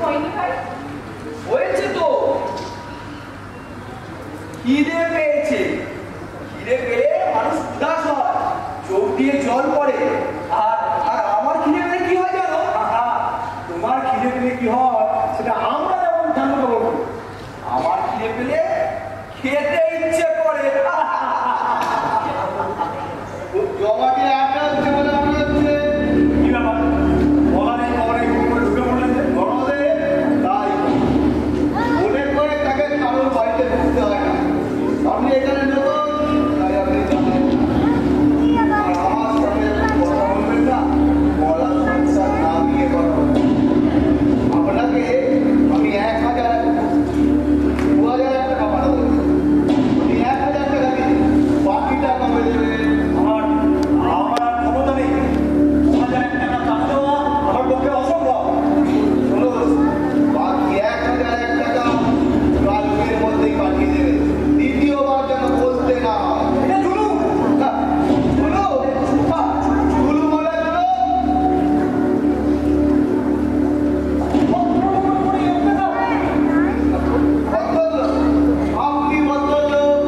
হয়নি ভাই? হয়েছে তো, খিদে পেয়েছে। খিদে পেলে মানুষ উদাস হয়, চোখ দিয়ে জল পড়ে। আর আর আমার খিদে পেলে কি হয় জানো? তোমার খিদে পেলে কি হয় সেটা আমরা যেমন জানতে পারবো। আমার খিদে পেলে খেতে ইচ্ছে করে। জমাটি আড্ডা হচ্ছে বলে মনে হচ্ছে। কি ব্যাপার? বলা নেই খবরে ঢুকে পড়লেন যে গরমে তাই মনে করে তাকে কারোর বাড়িতে ঢুকতে হয় না। আপনি এখানে নতুন, তাই আপনি জানেন। আর আমার সাথে কথা বলবেন না, বলার সংসার না নিয়ে কথা বলবেন। আপনাকে আমি 1000 2000 টাকা পাঠাবো। আপনি 1000 টাকা দিন, বাকিটা কবে দেবেন? আমার ক্ষমতা নেই। 2000 টাকা দাম দেওয়া আমার পক্ষে অসম্ভব। শুনুন, বাকি 1001 টাকা কালকের মধ্যেই পাঠিয়ে দেবেন। দ্বিতীয়বার যেন বলতে না হয়। এটা জুলুম। জুলুম মানে আপনি ভদ্রলোক,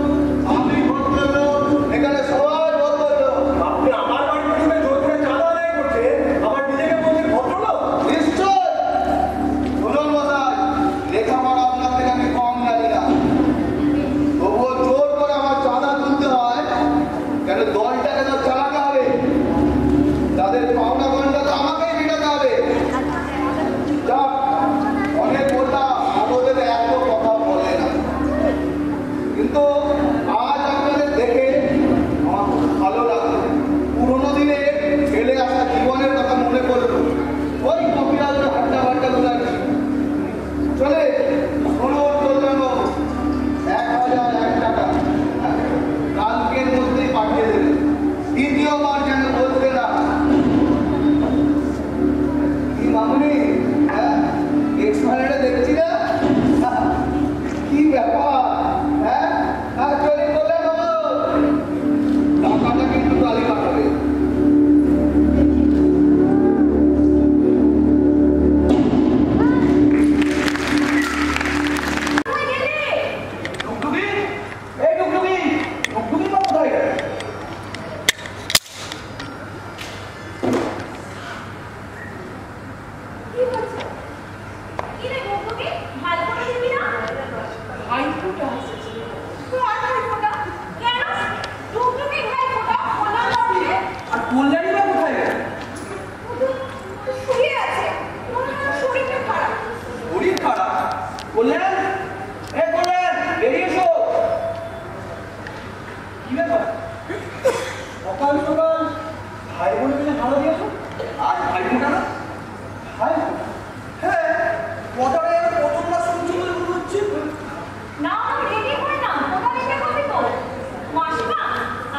আমি ভদ্রলোক, এখানে সবাই ভদ্রলোক। আপনি আমার বাড়িতে ঢুকে জোর করে চাঁদা আদায় করছেন, আবার নিজেকে বলছেন ভদ্রলোক? নিশ্চয়। শুনুন মশাই, লেখাপড়া আপনার থেকে আমি কম জানি না, তবুও জোর করে আমার চাঁদা তুলতে হয় কেন? দলটাকে তো চালাতে হবে, তাদের পাওনা গন্ডা তো আমাকেই মেটাতে হবে। যাক, অনেক বললাম, আমাদের এত কথা বলে না, কিন্তু আজ আপনাদের দেখে আমার খুব ভালো লাগলো। পুরোনো দিনে ফেলে আসা জীবনের কথা মনে পড়লো। ওই কপিরাজ হাড্ডা ফাড্ডা গুলাচ্ছি চলে। শুনুন কল্যাণবাবু, 1001 টাকা কালকের মধ্যেই পাঠিয়ে দেবেন। দ্বিতীয়বার যেন বলতে না। কি মামুনি, এক্সপায়ারে দেখছি না? কি ব্যাপার? চলে কল্যাণবাবু, টাকাটা কিন্তু কালই পাঠাবে। কই গেলে? টুকটুকি, এই টুকটুকি, টুকটুকি মা কোথায় গেল? কি হচ্ছে? কি রে গোপুকে? ভালো করে দিবি না? ভাইফোঁটা এসেছে। কার ভাইফোঁটা? কেন? টুকটুকি ভাইফোঁটা বলা লাগছে। আর কল্যাণী মা কোথায় গেল? শুয়ে আছে। মনে হয় শরীরটা খারাপ। শরীর খারাপ? কল্যাণ, এ কল্যাণ, বেরিয়ে এসো। কি ব্যাপার? সকাল সকাল ভাই বোনে মিলে ভাড়া দিয়েছো? আজ ভাই ফোঁটা না? ভাই ফোঁটা? হ্যাঁ, কথাটা যেন প্রথমবার শুনছি বলে মনে হচ্ছে। না, রেডি হয় না। কোথা থেকে হবে তো? মাসিমা,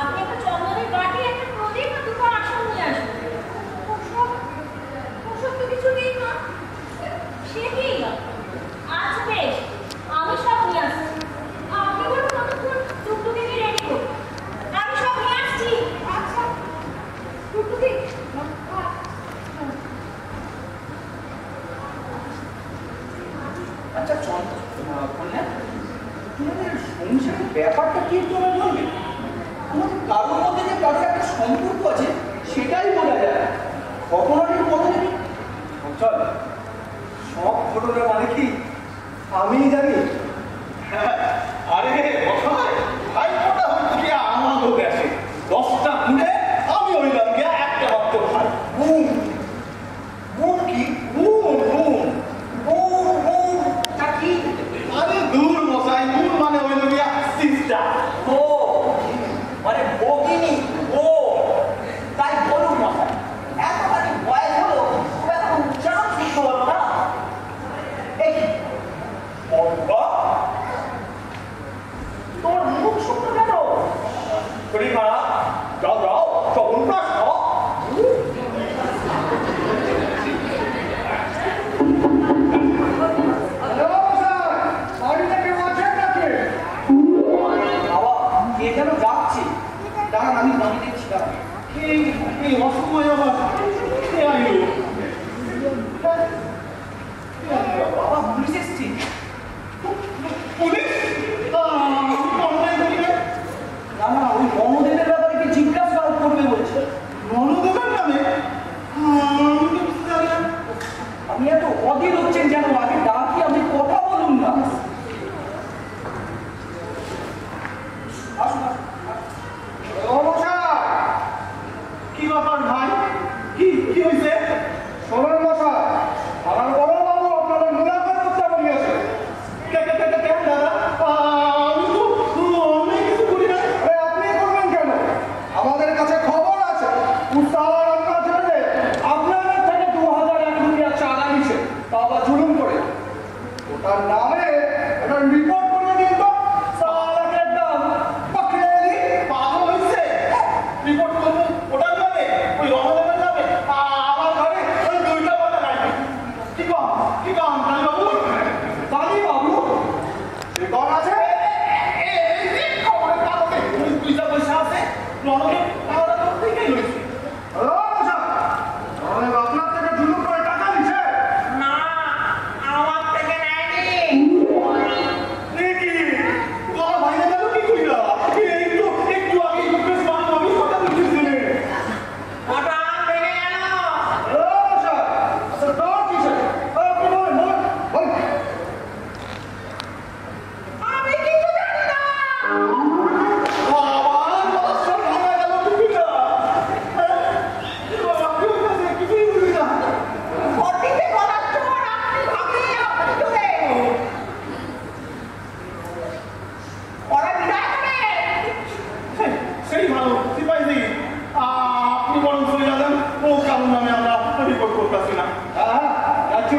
আপনি একটা চন্দনের বাটি, একটা প্রদীপ আর দুটো আসন নিয়ে আসুন। ওসব তো কিছু নেই না। সে কি? আচ্ছা বেশ, আমি সব নিয়ে আসছি। আপনি বলুন কতক্ষণ টুকটুকিকে রেডি করুন। আমি সব নিয়ে আসছি। আচ্ছা টুকটুকি, আচ্ছা চল, কল্যাণ, তোমাদের সংসারের ব্যাপারটা কি একটু আমায় বলবে? আমাদের কারোর মধ্যে যে কারোর একটা সম্পর্ক আছে সেটাই বোঝা যায়। কখনো একটু কথা নেই। চল, সব ঘটনা মানে কি আমি জানি। আরে কোথায় ভাই ফোঁটা হচ্ছে কি আমারও গেছে 10টা খুঁড়ে আমি হইলাম গিয়া একটা মাত্র ভাই। বোন, বোন কি? বোন বোন বোন বোন তা কি? আরে দূর মশাই, বোন মানে হইল গিয়া সিস্টার। ও মানে ভগিনী, ও তাই বলুন মশাই, এতখানি বয়স হলো এখন উচ্চারণ শিখতে হলো না। এই বড় তার নামে একটা রিপোর্ট করে দিন তো। সালাকে একদম পাকড়েলি পাগল হইছে। রিপোর্ট করবো ওটার নামে, ওই রণদেবের নামে? আমার ঘরে ওই দুইটা কথা নাই। কি কম কালীবাবু? কালীবাবু কম আছে? খবরের কাগজে পয়সা পয়সা আছে রণদেব তাহলে তো ঠিকই হয়েছে। আপনার থেকে জুলুম করে টাকা নিচ্ছে? না, আমার থেকে নেয়নি। দেখি তোমার ভাইয়া গেল কি কইরা? একটু আগে বেশ ভালো আমি কথা বলছিলেন। ওটা ভেঙে গেল। আমি কিছু জানি না। ওদিকে গলার চোর, আপনি ভাবলেই আপনি চলে। ওরা বিদায় হবে। সেই ভালো সিপাহি আপনি বরং চলে যাবেন। ও কারণ নামে আমরা রিপোর্ট করতেছি না।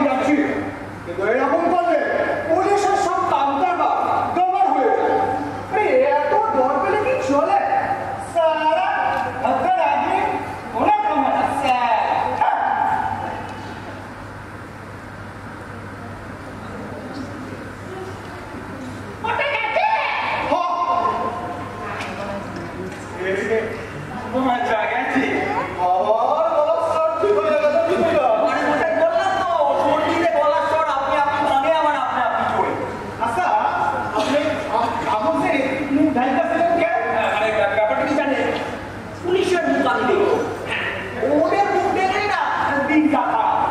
যাচ্ছি কিন্তু এরকম করলে পুলিশের সব কামটাটা দমন হয়ে যায়। এত ডর পেলে কি চলে? সারা আপনার আগে অনেক আমার ওটা গেছে। পুলিশের মুখ আমি দেখবো। ওদের মুখ দেখলে না দিনটা খারাপ।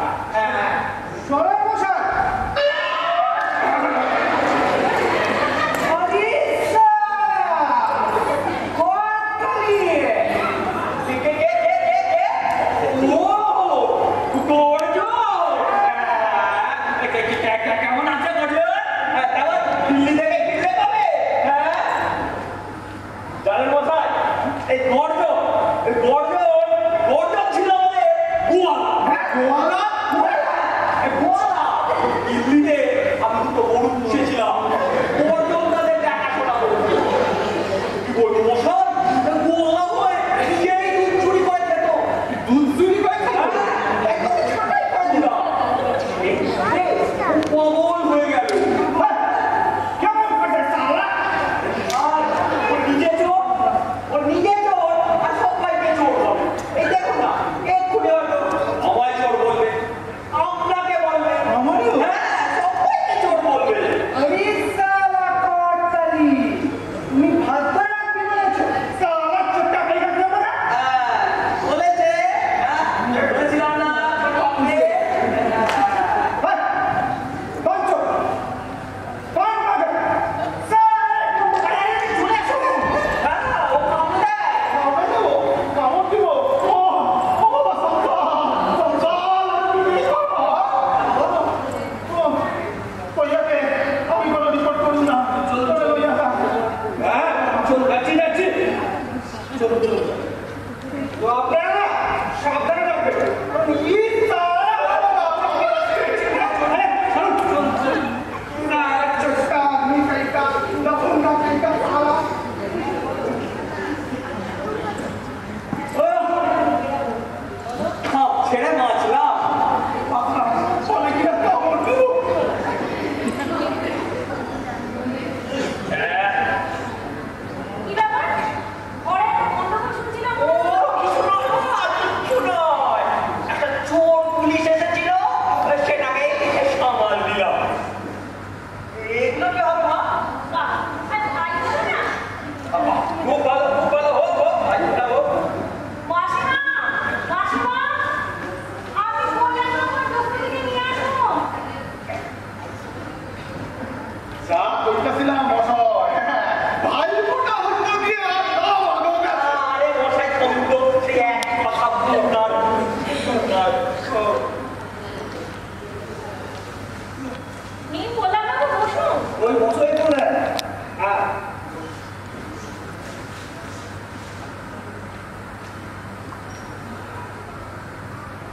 কেমন আছে দিল্লি থেকে ফিরলে পাবে? জানেন মশাই, এই গর্জন ছিল আমাদের গোয়ালা। দিল্লিতে আমি দুটো গরু পুষেছিলাম। গর্জন তাদের দেখাশোনা করছে। কি বলবো মশাই, গোয়ালা হয়ে সেই দুধ চুরি করে খেত। দুধ চুরি করে খেত? একদম ছাঁটাই করে দিলাম। পাগল হয়ে গেল। কেমন করে সালা? আর ওর নিজে চোর আর সবাইকে চোর বলে। এই দেখুন না, এক্ষুনি হয়তো আমায় চোর বলবে, আপনাকে বলবে, হ্যাঁ সবাইকে চোর বলবে। বলেছে, বলেছিলাম না আপনি? সাবধানে রাখবে। ছেড়ে বাঁচলাম। কি ব্যাপার? ওরা একটা গন্ডগোল শুনছিলাম। ও কিছু নয়, একটা চোর পুলিশ এসেছিল, সেটাকে সামাল দিলাম। এগুলো কি হবে মা? আর তাই বলো না। খুব ভালো হোক হোক। মাসিমা, আমি বললাম আমার দোকান থেকে নিয়ে আসো। যা কইতাছিলাম মশাই, ভাই ফোটা হইতো কি আর দাও আগো কাছে। আরে মশাই বন্ধু, সে এক কথা বলতাম। নিন বললাম না বসো। ওই মশাই বললেন, হ্যাঁ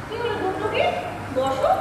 কি হলো টুকটুকি? বসো।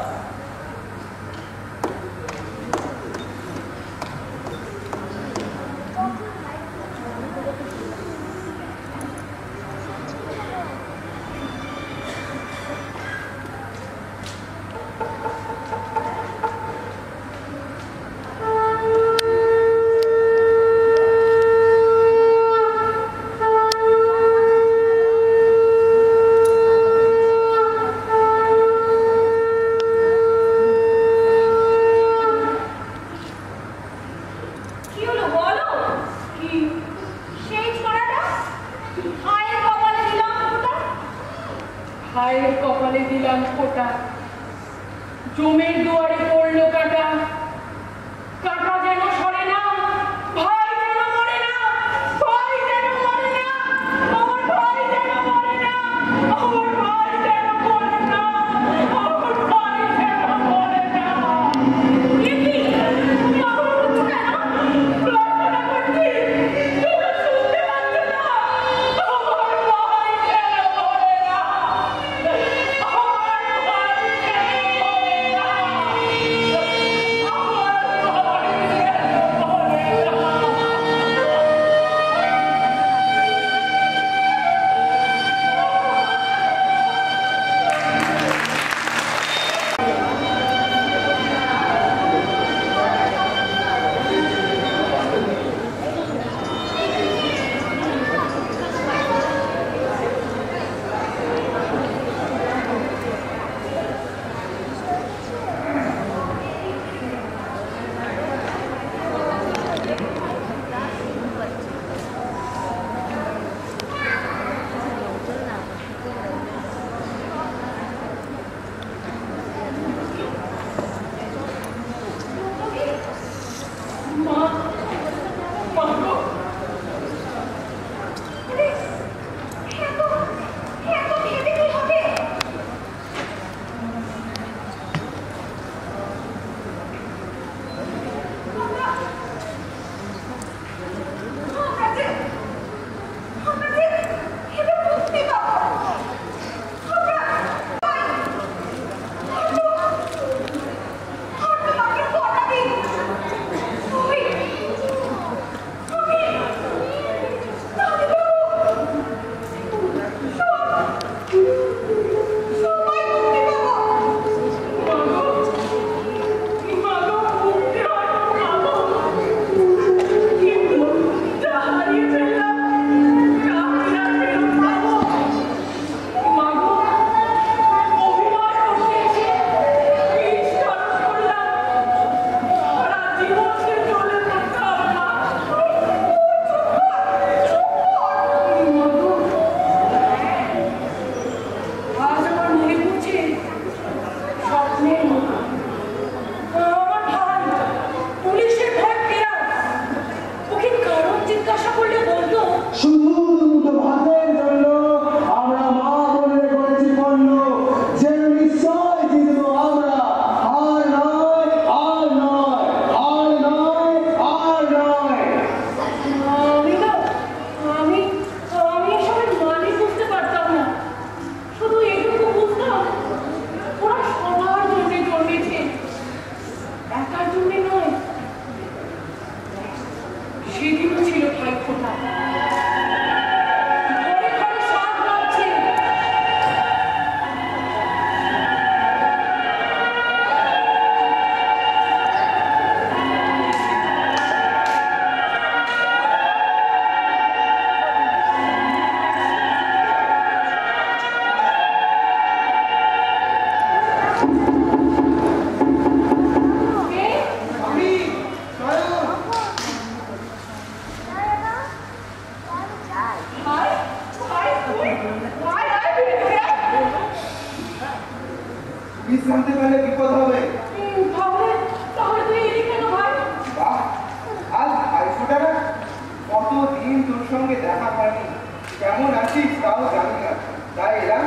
কেমন আছিস তাও জানি না, তাই এরা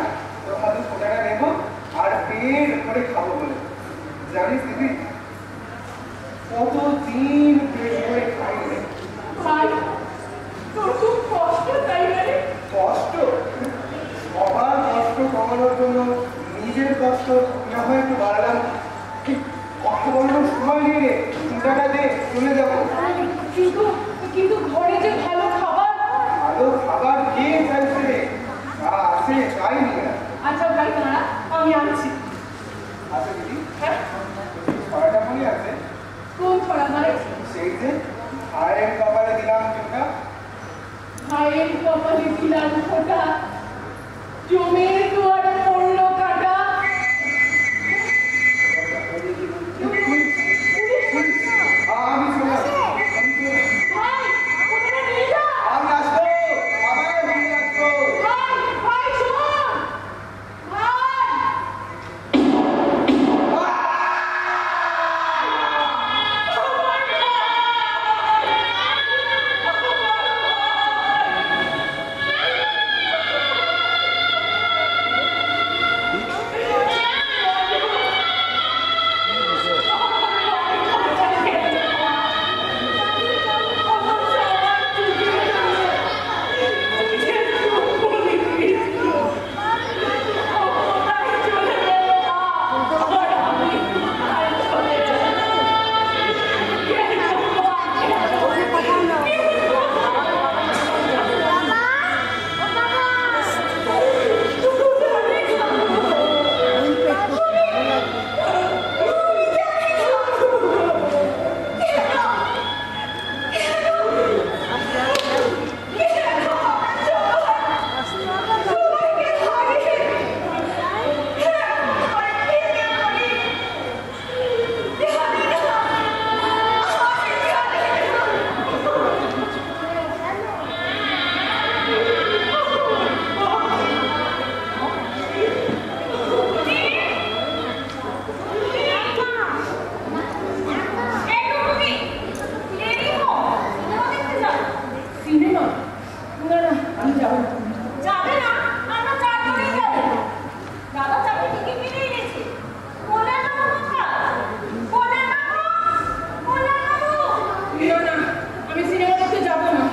তোর হাতে ফোটাটা নেবো আর পেট করে খাবো বলে। জানিস দিদি, কতদিন পেট করে খাই রে। ভাই তোর খুব কষ্ট তাই না রে? কষ্ট, সবার কষ্ট কমানোর জন্য নিজের কষ্ট না হয় একটু বাড়ালাম। কষ্ট কমানোর সময় নিয়ে রে, চিন্তাটা দে, চলে যাবো। কিন্তু কিন্তু ঘরে যে ভালো খাবার। ভালো খাবার কে চাইছে রে? যা আছে তাই নিয়ে আয়। আচ্ছা ভাই দাঁড়া, আমি আনছি। আচ্ছা দিদি, হ্যাঁ ছড়াটা মনে আছে? কোন ছড়া ভাই? সেই যে ভাইয়ের কপালে দিলাম চোখটা, ভাইয়ের কপালে দিলাম ফোঁটা, জমির দুয়ারে পড়লো কাটা। আমি চলে ভাই ওখানে নিয়ে যা। আমি আসবো, আবার নিয়ে আসবো। ভাই ভাই শোন ভাই। সিনেমা? না না আমি যাবো না। যাবে না? আমরা চার জনেই যাবো। দাদা চারটে টিকিট কিনে এনেছি। কোলে নামো বাবা, কোলে নামো, কোলে নামো। না না আমি সিনেমা দেখতে যাবো না।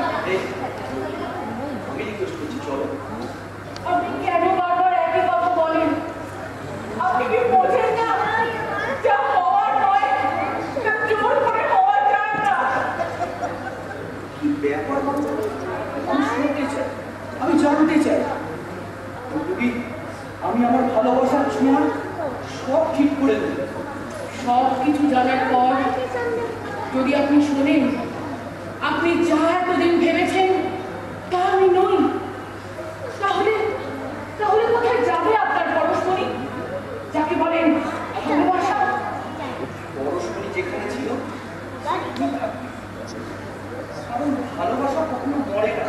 আমি রিকোয়েস্ট করছি চলো। আপনি কেন বারবার একই কথা বলেন? আপনি কি বোঝেন না? যা হওয়ার নয় তা জোর করে হওয়া যায় না। কি ব্যাপার বাবা? আমি শুনতে চাই, আমি জানতে চাই। তুমি, আমি আমার ভালোবাসার ছোঁয়া সব ঠিক করে দেব। সব কিছু জানার পর যদি আপনি শোনেন আপনি যা এতদিন ভেবেছেন তা আমি নই, তাহলে তাহলে কোথায় যাবে আপনার পরশমণি, যাকে বলেন ভালোবাসা? পরশমণি যেখানে ছিল কারণ ভালোবাসা কখনো মরে না।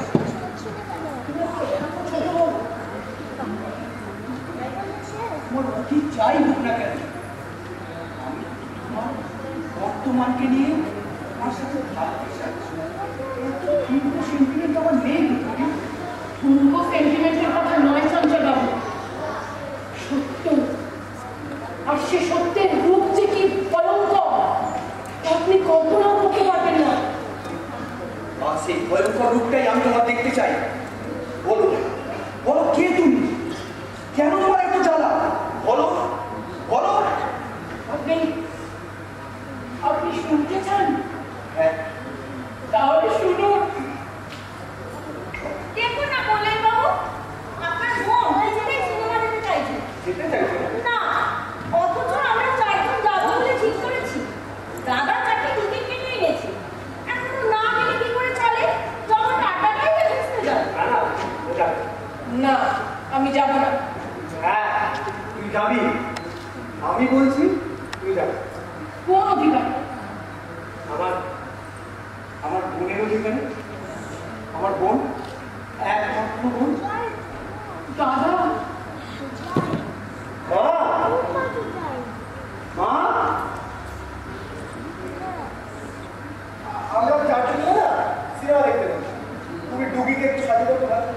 তোমার অতীত যাই হোক না কেন, আমি তোমার বর্তমানকে নিয়ে আমার সাথে ভাবতে চাইছি। সেন্টিমেন্ট আমার নেই। ঠুনকো সেন্টিমেন্টের কথা নয় সঞ্জয় বাবু, সত্য। আর সে সত্যের রূপ যে কি ভয়ঙ্কর তা আপনি কল্পনাও করতে পারবেন না। আর সেই ভয়ঙ্কর রূপটাই আমি তোমার দেখতে চাই। বলো, বলো কে তুমি? কেন তোমার এত জ্বালা? বলো, বলো। আপনি আপনি শুনতে চান? হ্যাঁ, তাহলে শুনুন। দেখুন না বললেন বাবু, আপনার বোন কিছুতেই সিনেমা যেতে চাইছে যেতে চাইছো না? না, অথচ আমরা চারজন যাবো বলে ঠিক করেছি। দাদা চারটে টিকিট কিনে এনেছি। এখন না গেলে কি করে চলে? যখন টাকাটাই ভেস্তে যাবে। না না, ও যাবে। না আমি যাব না। হ্যাঁ, তুই যাবি। আমি বলছি তুই যাবি। কোন অধিকার? আমার আমার বোনের অধিকারে, আমার বোন, একমাত্র বোন। দাদা মা, মা, আমরা চারজন না সিনেমা দেখতে যাবো। তুমি ডুগিকে একটু সাথে করতে পারো?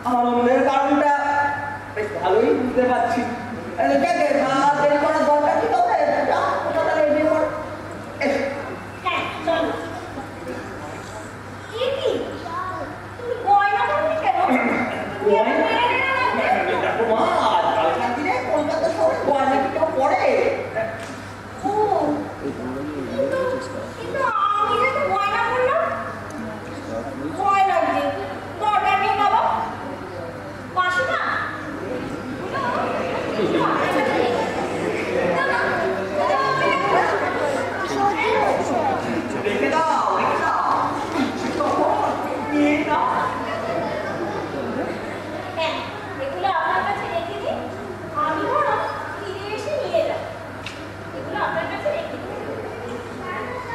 আনন্দের কারণটা বেশ ভালোই বুঝতে পারছি। দেরি করার দরকার কি তবে হ্যাঁ চলো। কি কি তুমি গয়না পরবে কেন? দেখো মা, আজকালকার দিনে কলকাতা শহরে গয়না কি কেউ পড়ে? ও কিন্তু আমি যে তো গয়না পরলাম, ভয় লাগছে। দরকার নেই বাবা, মাসি না রেখে দাও, রেখে দাও। নিয়ে নাও। হ্যাঁ এগুলো আপনার কাছে রেখে দিন, আমি বরং ফিরে এসে নিয়ে যাব। এগুলো আপনার কাছে রেখে দিন।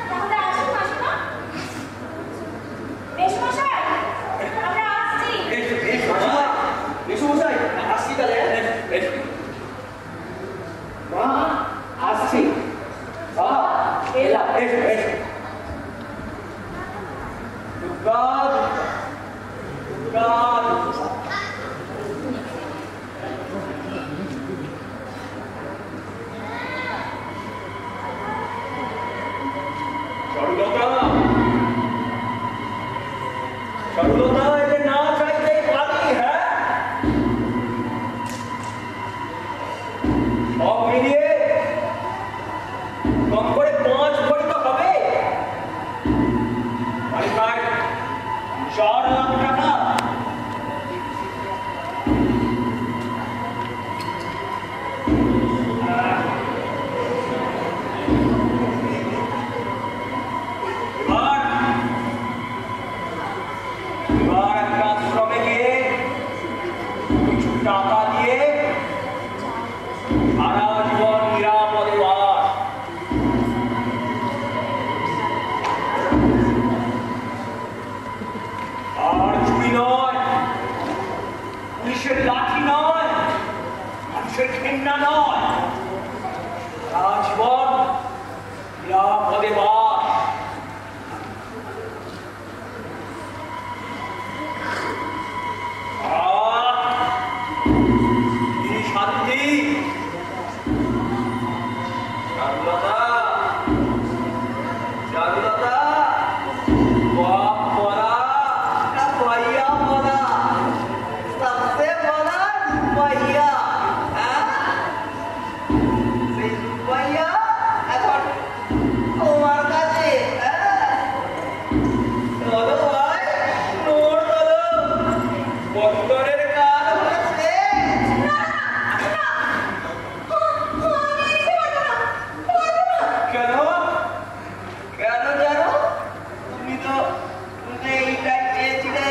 তাহলে আসুন মাসিমা। মেসোমশাই আমরা আসছি। মেসোমশাই আসছি তাহলে। মা আসছি। বাবা এলাম, এসো এসো। দুর্গা দুর্গা সরলতা এতে না চাইতেই পারি। হ্যাঁ সব মিলিয়ে কম করে 5 ভরি তো হবে। মানে প্রায় 4 লাখ টাকা। এবার একটা আশ্রমে গিয়ে কিছু টাকা দিয়ে সারা জীবন নিরাপদে বাস। আর চুরি নয়, পুলিশের লাঠি নয়, মানুষের ঘেন্না নয়, সারা জীবন নিরাপদে বাস। শান্তি চারুলতা চারুলতা बाप बड़ा ना भैया बड़ा सबसे बड़ा भैया সেই ভैया এখন তোমার কাছে চলো ভাই নোর চলো বন্দরের কাজ হচ্ছে। কেন কেন জানো? তুমি তো এইটা চেয়েছিলে।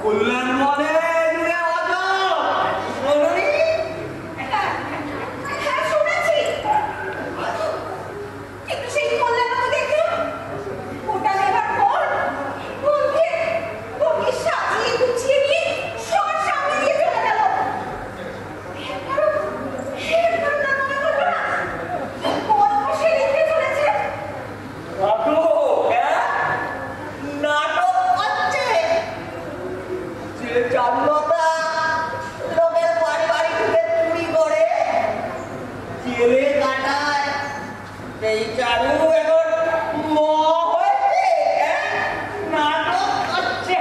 কল্যাণ বলে নাটক করছে। চারুলতা লোকের বাড়ি বাড়ি ঢুকে চুরি করে জেলে কাটায়, সেই চারু এখন হয়েছে। নাটক করছে।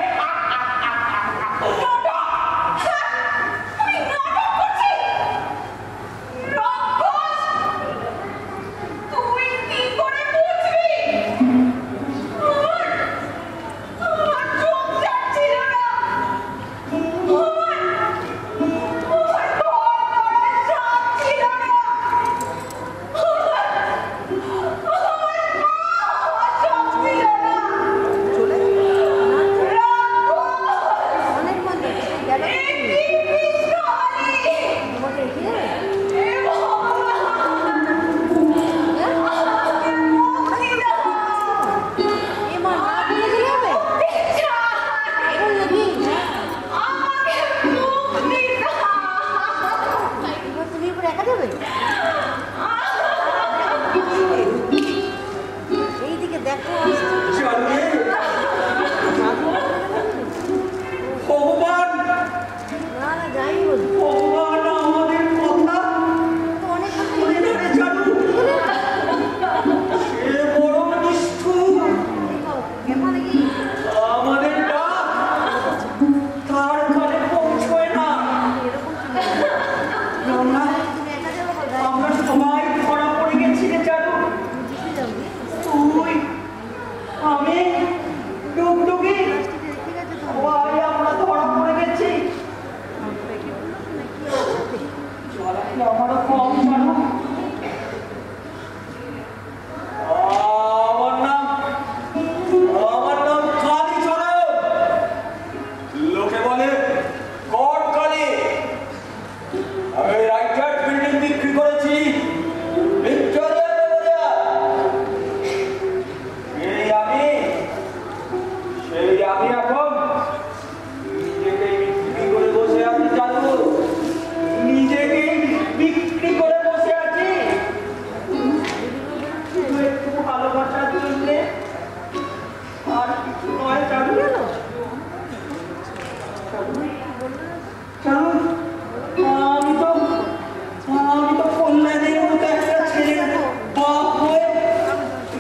আমি তো কল্যাণের মতো একটা ছেলের বাপ হয়ে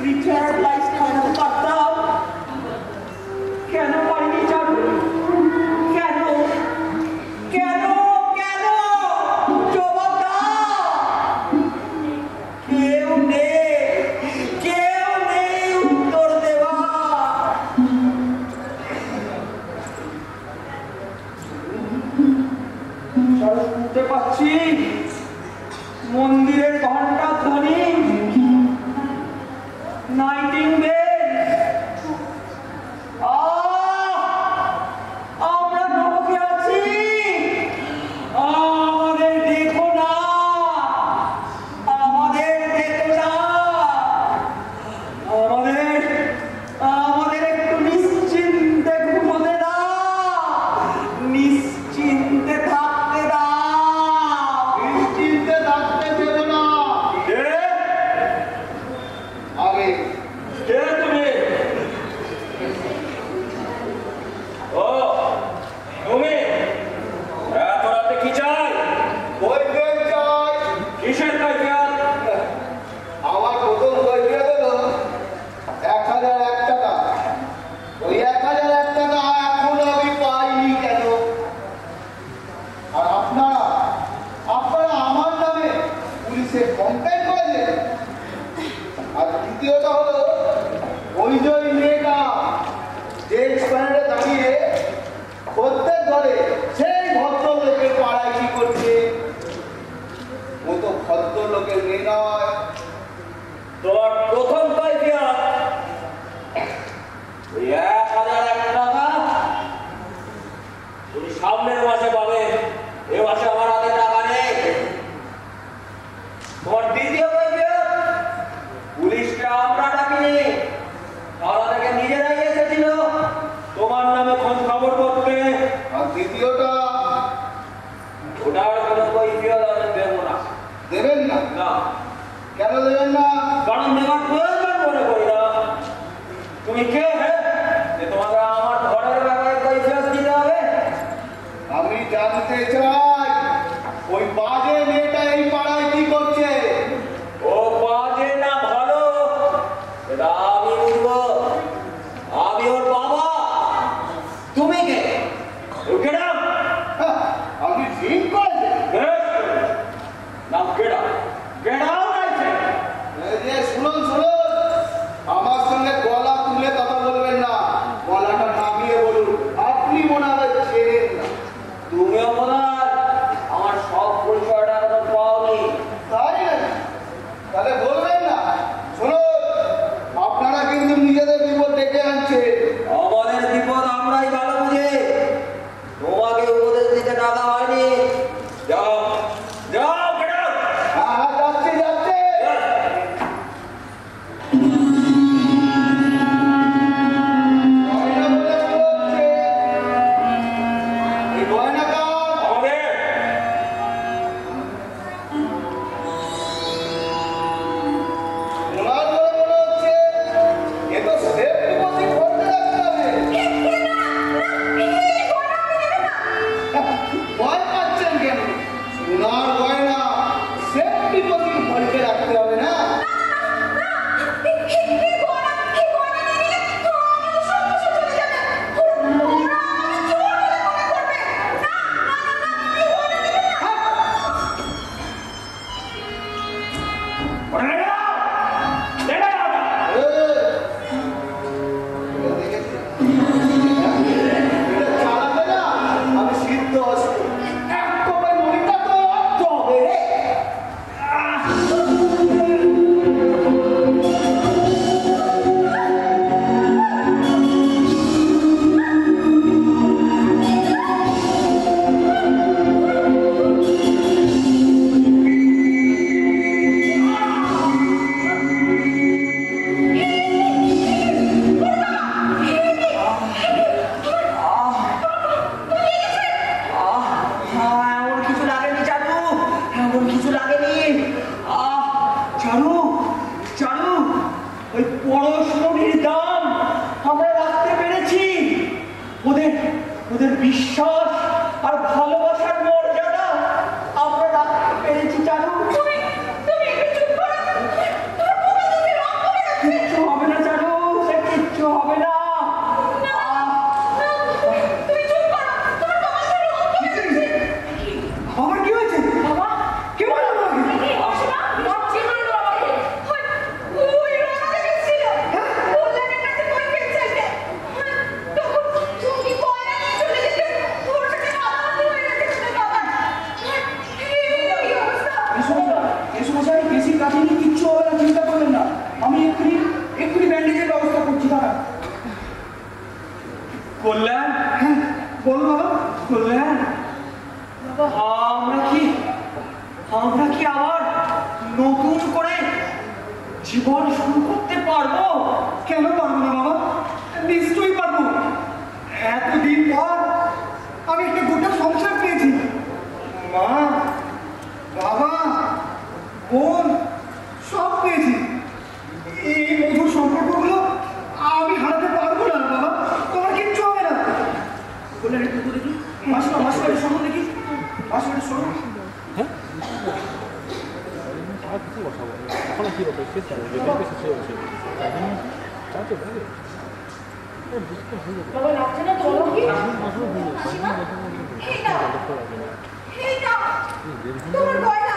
রিটায়ার্ড লাইফ কাটাতে পারতাম। কেন পারিনি চারু? কেন কেন কেন জবাব দাও। কেউ নেই উত্তর দেওয়া। শুনতে পাচ্ছি মন্দিরের ঘন্টা ধ্বনি, নাইটিঙ্গেল। আমরা নরকে আছি, আমাদের দেখো না, আমাদের একটু নিশ্চিন্তে ঘুমোতে দাও, নিশ্চিন্তে থাকতে দাও। নিশ্চিন্তে থাকতে দেব না। আগে কে তুমি? ও তুমি এত রাতে কি চাই? কৈফিয়ত চাই। কিসের কৈফিয়ত? আমার প্রথম কৈফিয়ত হলো 1001 টাকা। ওই 1001 টাকা এখনো আমি পাইনি কেন? আর আপনারা আমার নামে পুলিশে কমপ্লেন করেছেন। আর দ্বিতীয়টা হলো ওই যে ওই মেয়েটা যে স্প্যানারে দাঁড়িয়ে প্রত্যেক ঘরে সেই ভদ্রলোকের পাড়ায় কি করছে? ও তো ভদ্রলোকের মেয়ে নয়। তোর প্রথম কৈফিয়ত ওই 1001 টাকা তুমি সামনের মাসে পাবে, এ মাসে আমার হাতে টাকা নেই। তোমার দ্বিতীয় কৈফিয়ত পুলিশকে আমরা ডাকিনি, তারা থেকে নিজেরাই এসেছিল তোমার নামে খোঁজ খবর করতে। আর তৃতীয়টা ওটার কোনো কৈফিয়ত আমি দেবো না। দেবেন না? না, কেন দেবেন না? কারণ দেওয়ার প্রয়োজন মনে করি না। তুমি কে যে তোমাকে আমার ঘরের ব্যাপারে কৈফিয়ত দিতে হবে? আমি জানতে চাই ওই বাজে মেয়েটা এই পাড়ায় কি করছে? ও বাজে না ভালো এটা আমি বুঝবো। আমি ওর বাবা। তুমি কে? কেডা? আপনি ঠিক করেছেন। নাম কেডা? কেডাও নাইছে। এই যে শুনুন, আমার সঙ্গে গলা তুলে কথা বলবেন না, গলাটা নামিয়ে বলুন। আপনি মনে হয় চেনেন না। তুমিও মনে হয় আমার সব পরিচয়টা এখনো পাওনি। তাই নাকি? তাহলে বলবেন না। শুনুন, আপনারা কিন্তু নিজেদের বিপদ ডেকে আনছেন। আমাদের বিপদ আমরাই ভালো বুঝি। তোমাকে উপদেশ দিতে টাকা হয়নি। যাও যাও কেডা? হ্যাঁ, যাচ্ছে। গয়না বলে বলছে। এই গয়না কার? আমাদের ওনার বলে মনে হচ্ছে। এ তো সেফ ডিপোজিট করতে রাখতে হবে। ভয় পাচ্ছেন কেন? সোনার গয়না সেফ ডিপোজিট ভরতে রাখতে হবে না? চালাবে না? আমি সিদ্ধ অস্ত্র। এক কোপায় নড়িটা তো তবে রে। ওদের বিশ্বাস বললেন আমরা কি আবার নতুন করে জীবন শুরু করতে পারবো? কেন পারবো না বাবা? নিশ্চয়ই পারবো। এতদিন পর আমি একটা গোটা সংসার পেয়েছি। মা, বাবা, বোন সব পেয়েছি। এই মধুর সম্পর্কগুলো আমি হারাতে পারবো না বাবা। তোমার কিচ্ছু হবে না। বলে একটু দেখি মাসিমার শোনো দেখি, মাসিমার শোনো। বাবা লাগছে না চলো কি তোমার গয়না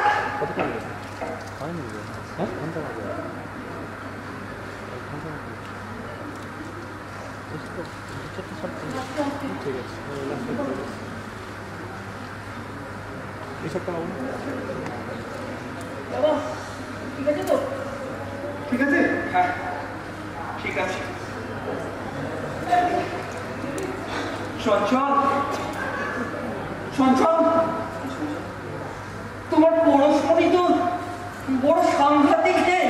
বাবা ঠিক আছে তো? ঠিক আছে? হ্যাঁ ঠিক আছে। চঞ্চল, চঞ্চল, তোমার পরশমণি তো বড় সাংঘাতিক হে।